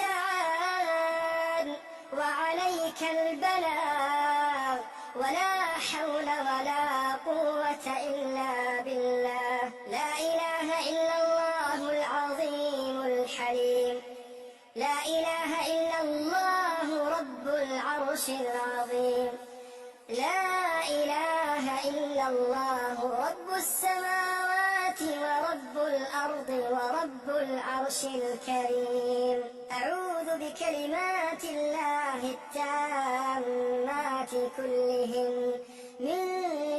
المستعان وعليك البلاغ، ولا حول ولا قوة إلا بالله. لا إله إلا الله العظيم الحليم. لا إله إلا الله رب العرش العظيم. لا إله إلا الله رب السماوات ورب الأرض ورب العرش الكريم. أعوذ بكلمات الله التامات كلهن من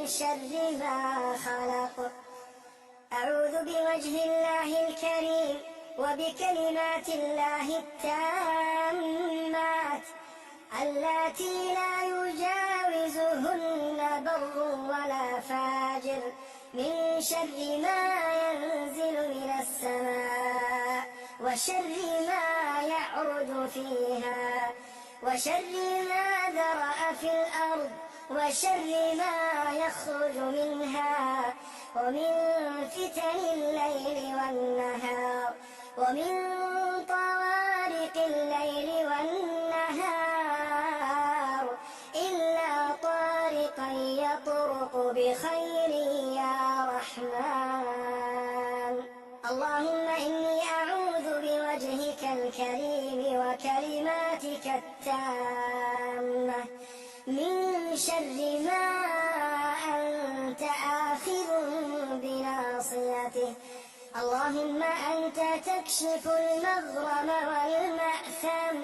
شر ما خلق. أعوذ بوجه الله الكريم وبكلمات الله التامات اللاتي لا يجاوزهن بر ولا فاجر من شر ما ينزل من السماء وشر ما يعرج فيها وشر ما ذرأ في الأرض وشر ما يخرج منها ومن فتن الليل والنهار ومن طوارق الليل والنهار إلا طارقا يطرق بخير يا رحمن. اللهم إني أعوذ بوجهك الكريم وكلماتك التامة من شر ما أنت آخذ بناصيته. اللهم أنت تكشف المغرم والمأثم.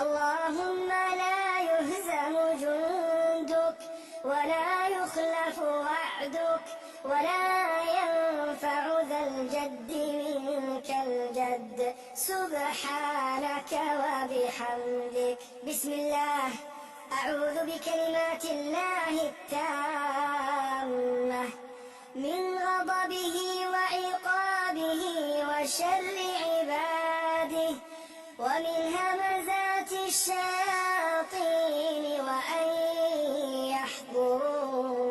اللهم لا يهزم جندك ولا يخلف وعدك ولا ينفع ذا الجد منك الجد سبحانك وبحمدك. بسم الله. أعوذ بكلمات الله التامة من غضبه وعقابه وشر عباده ومن همزات الشياطين وأن يحضرون.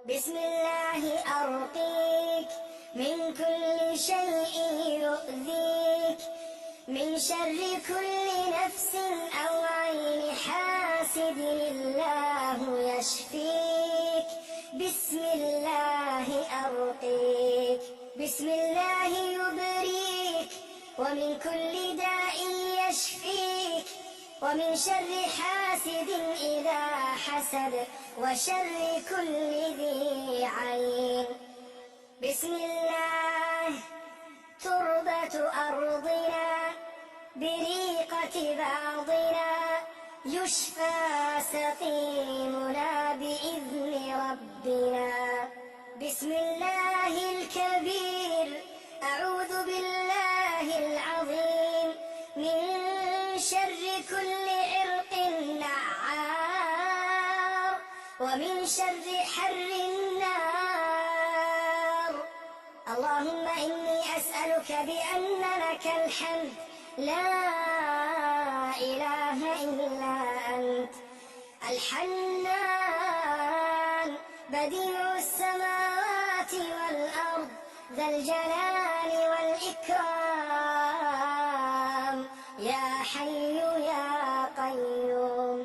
بسم الله أرقيك من كل شيء يؤذيك من شر كل نفس أو عين حاسد الله يشفيك. بسم الله أرقيك. بسم الله يبريك ومن كل داء يشفيك ومن شر حاسد إذا حسد وشر كل ذي عين. بسم الله. تربة أرضنا بريقة بعضنا يشفى سقيمنا بإذن ربنا. بسم الله الكبير. أعوذ بالله العظيم من شر كل عرق نعار ومن شر حر النار. اللهم إني أسألك بأن لك الحمد لا إله إلا أنت الحنان بديع السماوات والأرض ذا الجلال والإكرام يا حي يا قيوم.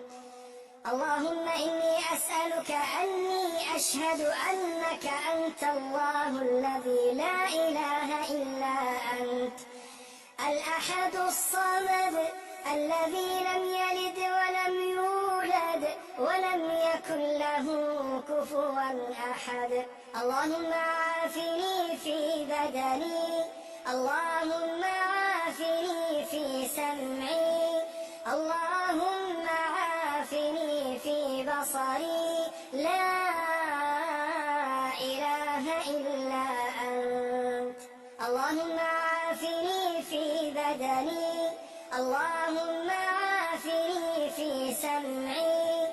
اللهم إني أسألك أني أشهد أنك أنت الله الذي لا إله إلا أنت الأحد الصمد الذي لم يلد ولم يولد ولم يكن له كفوا أحد. اللهم عافني في بدني. اللهم عافني في سمعي. اللهم عافني في بصري. لا إله إلا أنت. اللهم عافني في بدني. اللهم عافني في سمعي.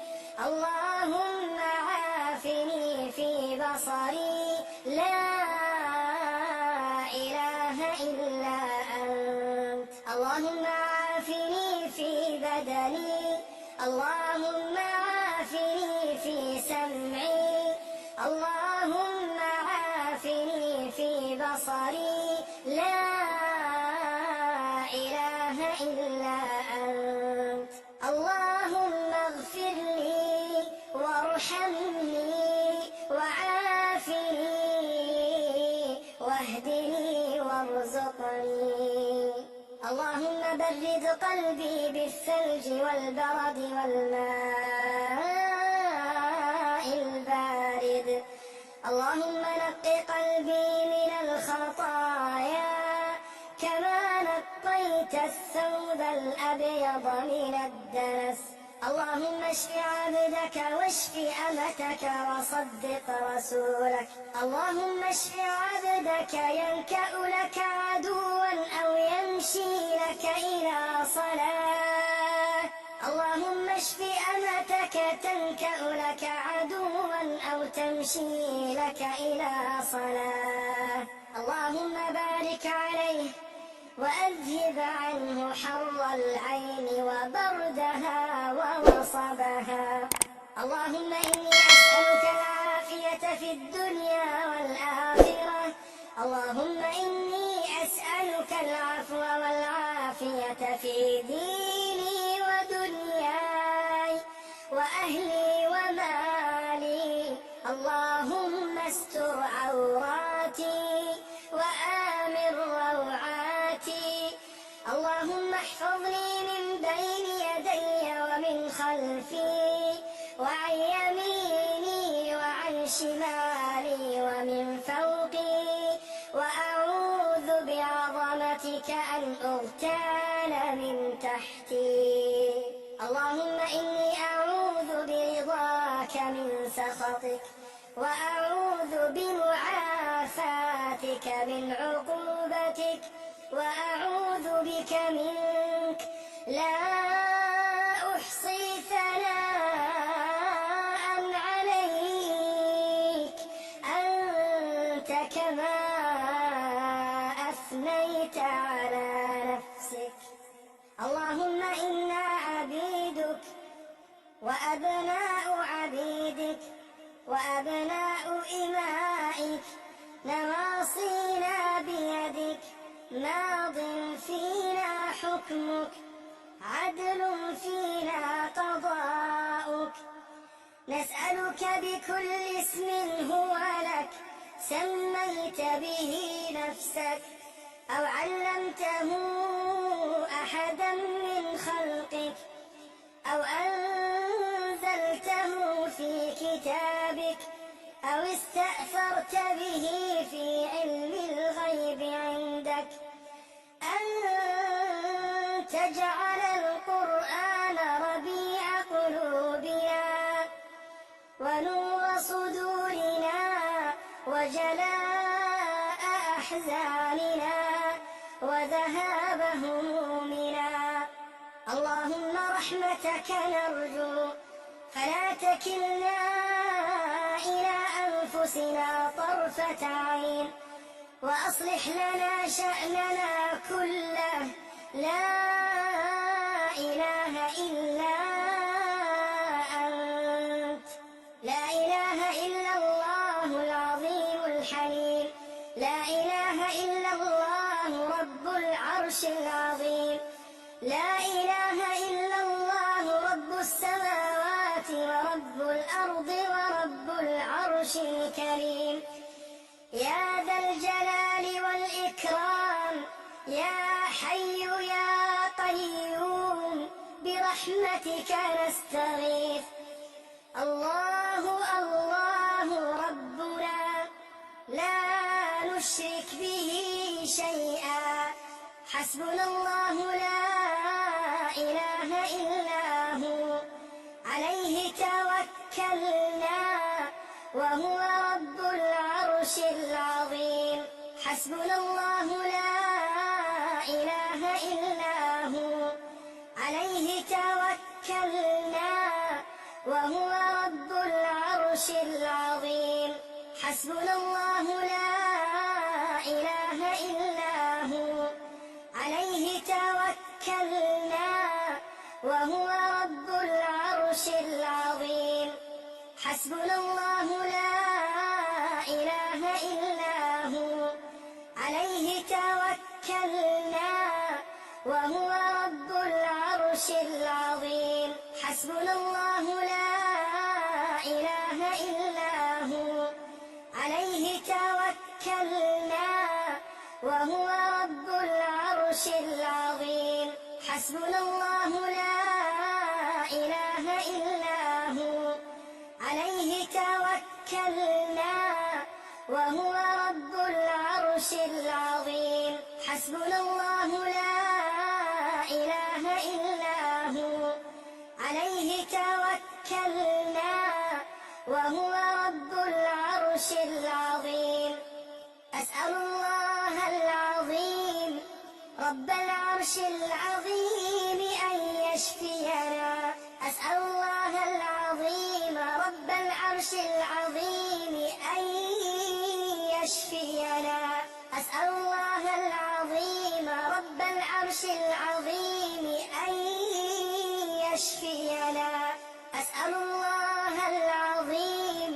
اللهم عافني في بصري. لا إله إلا أنت. اللهم عافني في بدني. اللهم عافني في سمعي. اللهم عافني في بصري. لا إله إلا أنت. اللهم اغفر لي وارحمني وعافني واهدني وارزقني. اللهم برد قلبي بالثلج والبرد والماء البارد. اللهم نق قلبي من الخطايا كما نقيت الثوب الأبيض من الدنس. اللهم اشف عبدك واشف أمتك وصدق رسولك. اللهم اشف عبدك ينكأ لك عدوا أو يمشي لك إلى صلاة. اللهم اشف أمتك تنكأ لك عدوا أو تمشي لك إلى صلاة. اللهم بارك عليه وأذهب عنه حر العين وبردها ووصبها. اللهم إني أسألك العافية في الدنيا والآخرة. اللهم إني أسألك العفو والعافية في ديني ودنياي وأهلي ومالي. اللهم استر عوراتي وآمن روعاتي. اللهم احفظني من بين يدي ومن خلفي وعن يميني وعن شمالي ومن فوقي، وأعوذ بعظمتك أن أغتال من تحتي. اللهم إني أعوذ برضاك من سخطك وأعوذ بمعافاتك من عقوبتك وأعوذ بك منك. لا أحصي ثناء عليك أنت كما أثنيت على نفسك. اللهم إنا عبيدك وأبناء عبيدك وأبناء إمائك، نواصينا بيدك، ماض فينا حكمك، عدل فينا قضاؤك. نسألك بكل اسم هو لك سميت به نفسك أو علمته أحدا من خلقك أو أنزلته في كتابك أو استأثرت به في علم الغيب عندك أن تجعل القرآن ربيع قلوبنا ونور صدورنا وجلاء أحزاننا وذهاب همومنا. اللهم رحمتك نرجو فلا تكلنا إلى أنفسنا طرفة عين، وأصلح لنا شأننا كله. لا إله إلا أنت، لا إله إلا الله العظيم الحليم، لا إله إلا الله رب العرش العظيم، لا إله إلا الله رب السماوات ورب الأرض ورب العرش الكريم. يا ذا الجلال والإكرام، يا حي يا قيوم، برحمتك نستغيث. الله الله ربنا لا نشرك به شيئا، حسبنا الله لا إله إلا هو، عليه توكلنا وهو رب العرش العظيم. حسبنا الله لا إله إلا هو، عليه توكلنا وهو رب العرش العظيم. حسبنا الله لا إله إلا هو، عليه توكلنا وهو رب العرش العظيم. حسبنا الله لا إله إلا هو، عليه توكلنا وهو رب العرش العظيم. حسبنا الله لا إله إلا هو، عليه توكلنا وهو رب العرش العظيم. حسبنا الله لا إله إلا هو، عليه توكلنا وهو رب العرش العظيم. حسبنا الله لا إله إلا هو، عليه توكلنا وهو رب العرش العظيم. أسأل الله العظيم رب العرش العظيم أن يشفينا. أسأل الله العظيم رب العرش العظيم أن يشفينا. أسأل الله العظيم رب العرش العظيم أن يشفينا. أسأل الله العظيم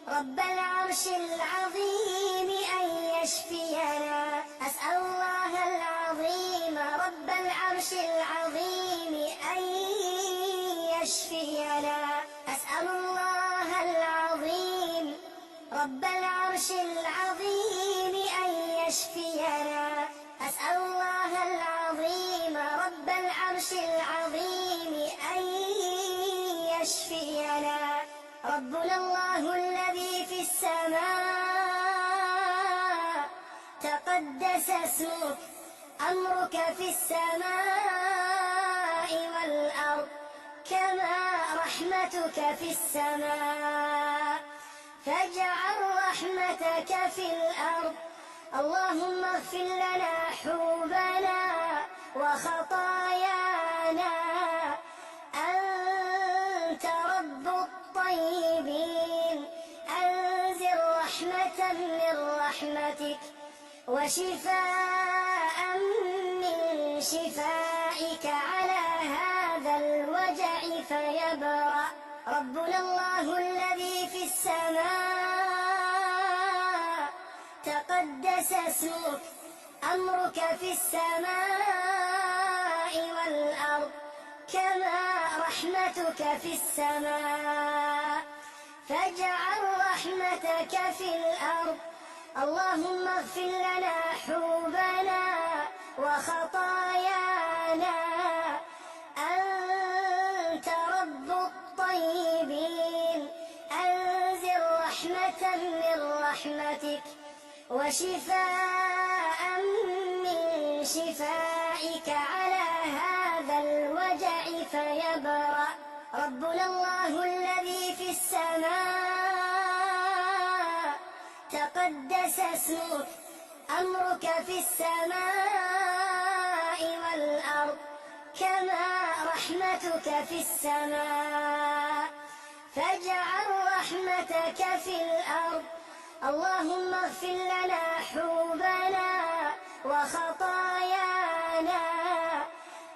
رب العرش العظيم أن يشفينا. أسأل الله العظيم رب العرش العظيم أن يشفينا. أسأل الله العظيم رب العرش العظيم أن يشفينا. أسأل الله العظيم رب العرش العظيم أن يشفينا. ربنا الله الذي في السماء تقدس اسمك. أمرك في السماء والأرض كما رحمتك في السماء. فاجعل رحمتك في الأرض. اللهم اغفر لنا حوبنا وخطايانا. أنت رب الطيبين. أنزل رحمة من رحمتك وشفاء من شفائك على هذا الوجع فيبرأ. ربنا الله الذي في السماء تقدس اسمك. أمرك في السماء والأرض كما رحمتك في السماء. فاجعل رحمتك في الأرض. اللهم اغفر لنا حوبنا وخطايانا. أنت رب الطيبين. أنزل رحمة من رحمتك وشفاء من شفائك على هذا الوجع فيبرأ. ربنا الله الذي في السماء تقدس اسمك. أمرك في السماء والأرض كما رحمتك في السماء. فاجعل رحمتك في الأرض. اللهم اغفر لنا حوبنا وخطايانا.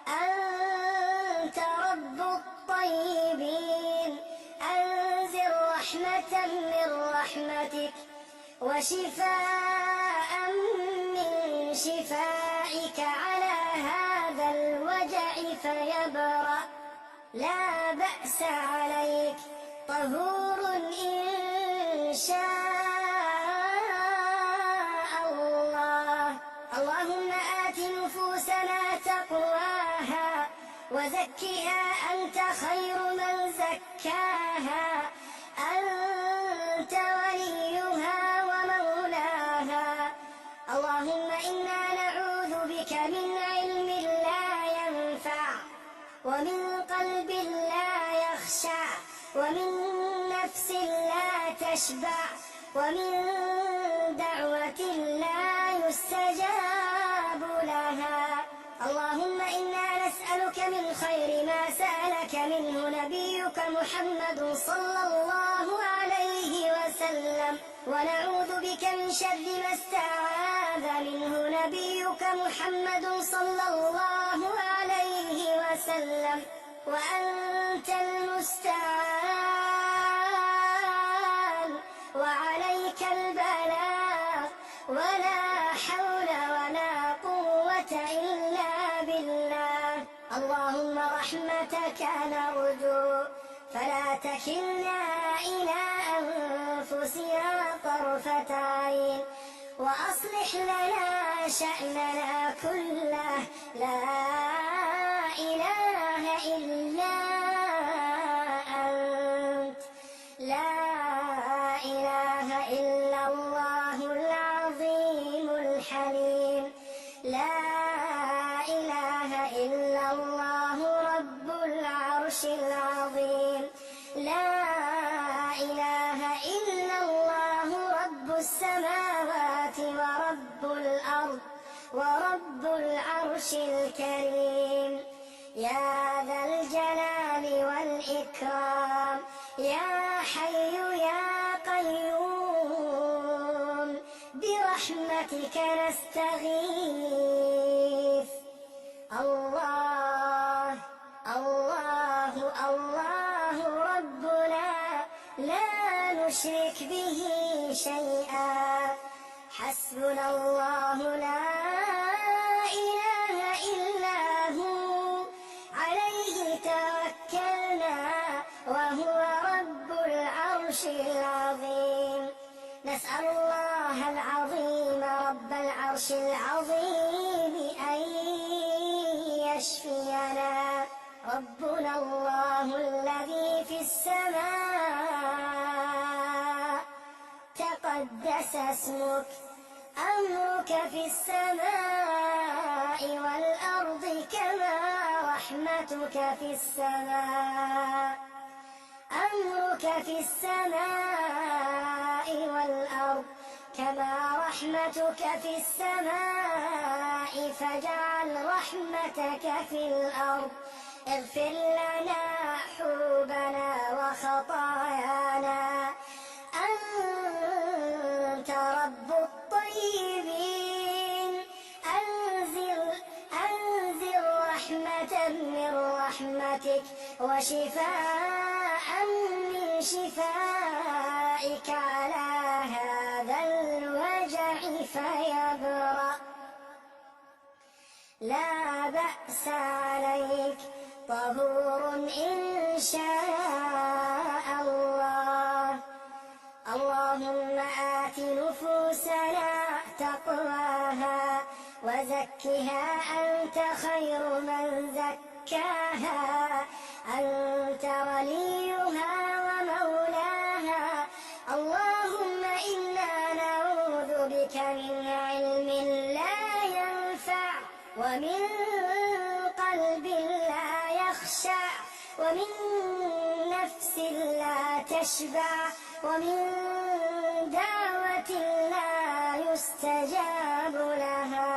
أنت رب الطيبين. أنزل رحمة من رحمتك وشفاء من شفائك على هذا الوجع فيبرأ. لا بأس عليك طهور إن شاء الله. اللهم آت نفوسنا تقواها وزكها أنت خير من زكاها. أنت وليها ومولاها. اللهم إنا نعوذ بك من علم لا ينفع ومن قلب لا يخشع ومن نفس لا تشبع ومن دعوة لا يستجاب لها. اللهم إنا نسألك من خير ما سألك منه نبيك محمد صلى الله عليه وسلم ونعوذ بك من شر ما استعاذ منه نبيك محمد صلى الله عليه وسلم وأنت المستعان وعليك البلاغ ولا حول ولا قوة إلا بالله. اللهم رحمتك نرجو فلا تكلنا إلى أنفسنا طرفة عين وأصلح لنا شأننا كله. لا إله إلا أنت. لا إله إلا الله العظيم الحليم. لا إله إلا الله رب العرش العظيم. رب العرش الكريم. يا ذا الجلال والإكرام، يا حي يا قيوم، برحمتك نستغيث. الله الله الله ربنا لا نشرك به شيئا، حسبنا الله لا إله إلا هو، عليه توكلنا وهو رب العرش العظيم. نسأل الله العظيم رب العرش العظيم أن يشفينا. ربنا الله الذي في السماء، تقدس اسمك، أمرك في السماء والأرض كما رحمتك في السماء. أمرك في السماء والأرض كما رحمتك في السماء، فاجعل رحمتك في الأرض. اغفر لنا حوبنا وخطايانا، أنت رب الطيبين. أنزل رحمة من رحمتك وشفاء من شفائك على هذا الوجع فيبرأ. لا بأس عليك، طهور إن شاء الله. اللهم آت نفوسنا تقواها وزكها أنت خير من زكاها، أنت وليها ومولاها. اللهم إنا نعوذ بك من علم لا ينفع، ومن قلب لا يخشع، ومن نفس لا تشبع، ومن دعوة لا يستجاب لها.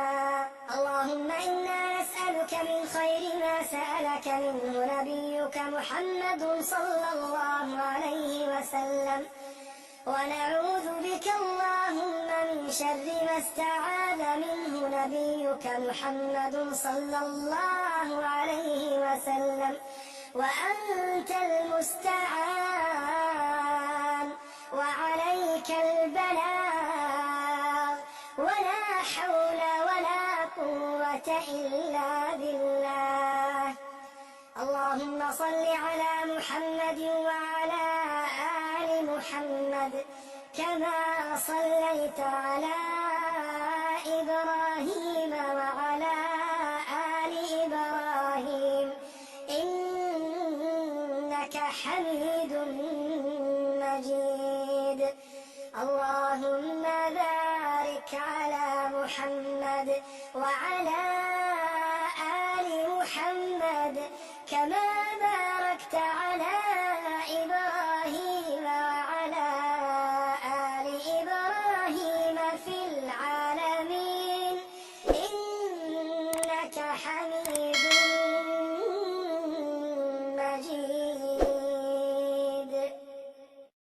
اللهم إنا نسألك من خير ما سألك منه نبيك محمد صلى الله عليه وسلم، ونعوذ بك اللهم من شر ما استعاذ منه نبيك محمد صلى الله عليه وسلم، وأنت المستعان وعليك البلاغ، ولا حول ولا قوة إلا بالله. اللهم صل على محمد وعلى آل محمد كما صليت على إبراهيم وعلى آل إبراهيم إنك حميد مجيد. اللهم بارك على محمد وعلى آل محمد كما باركت على إبراهيم وعلى آل إبراهيم في العالمين إنك حميد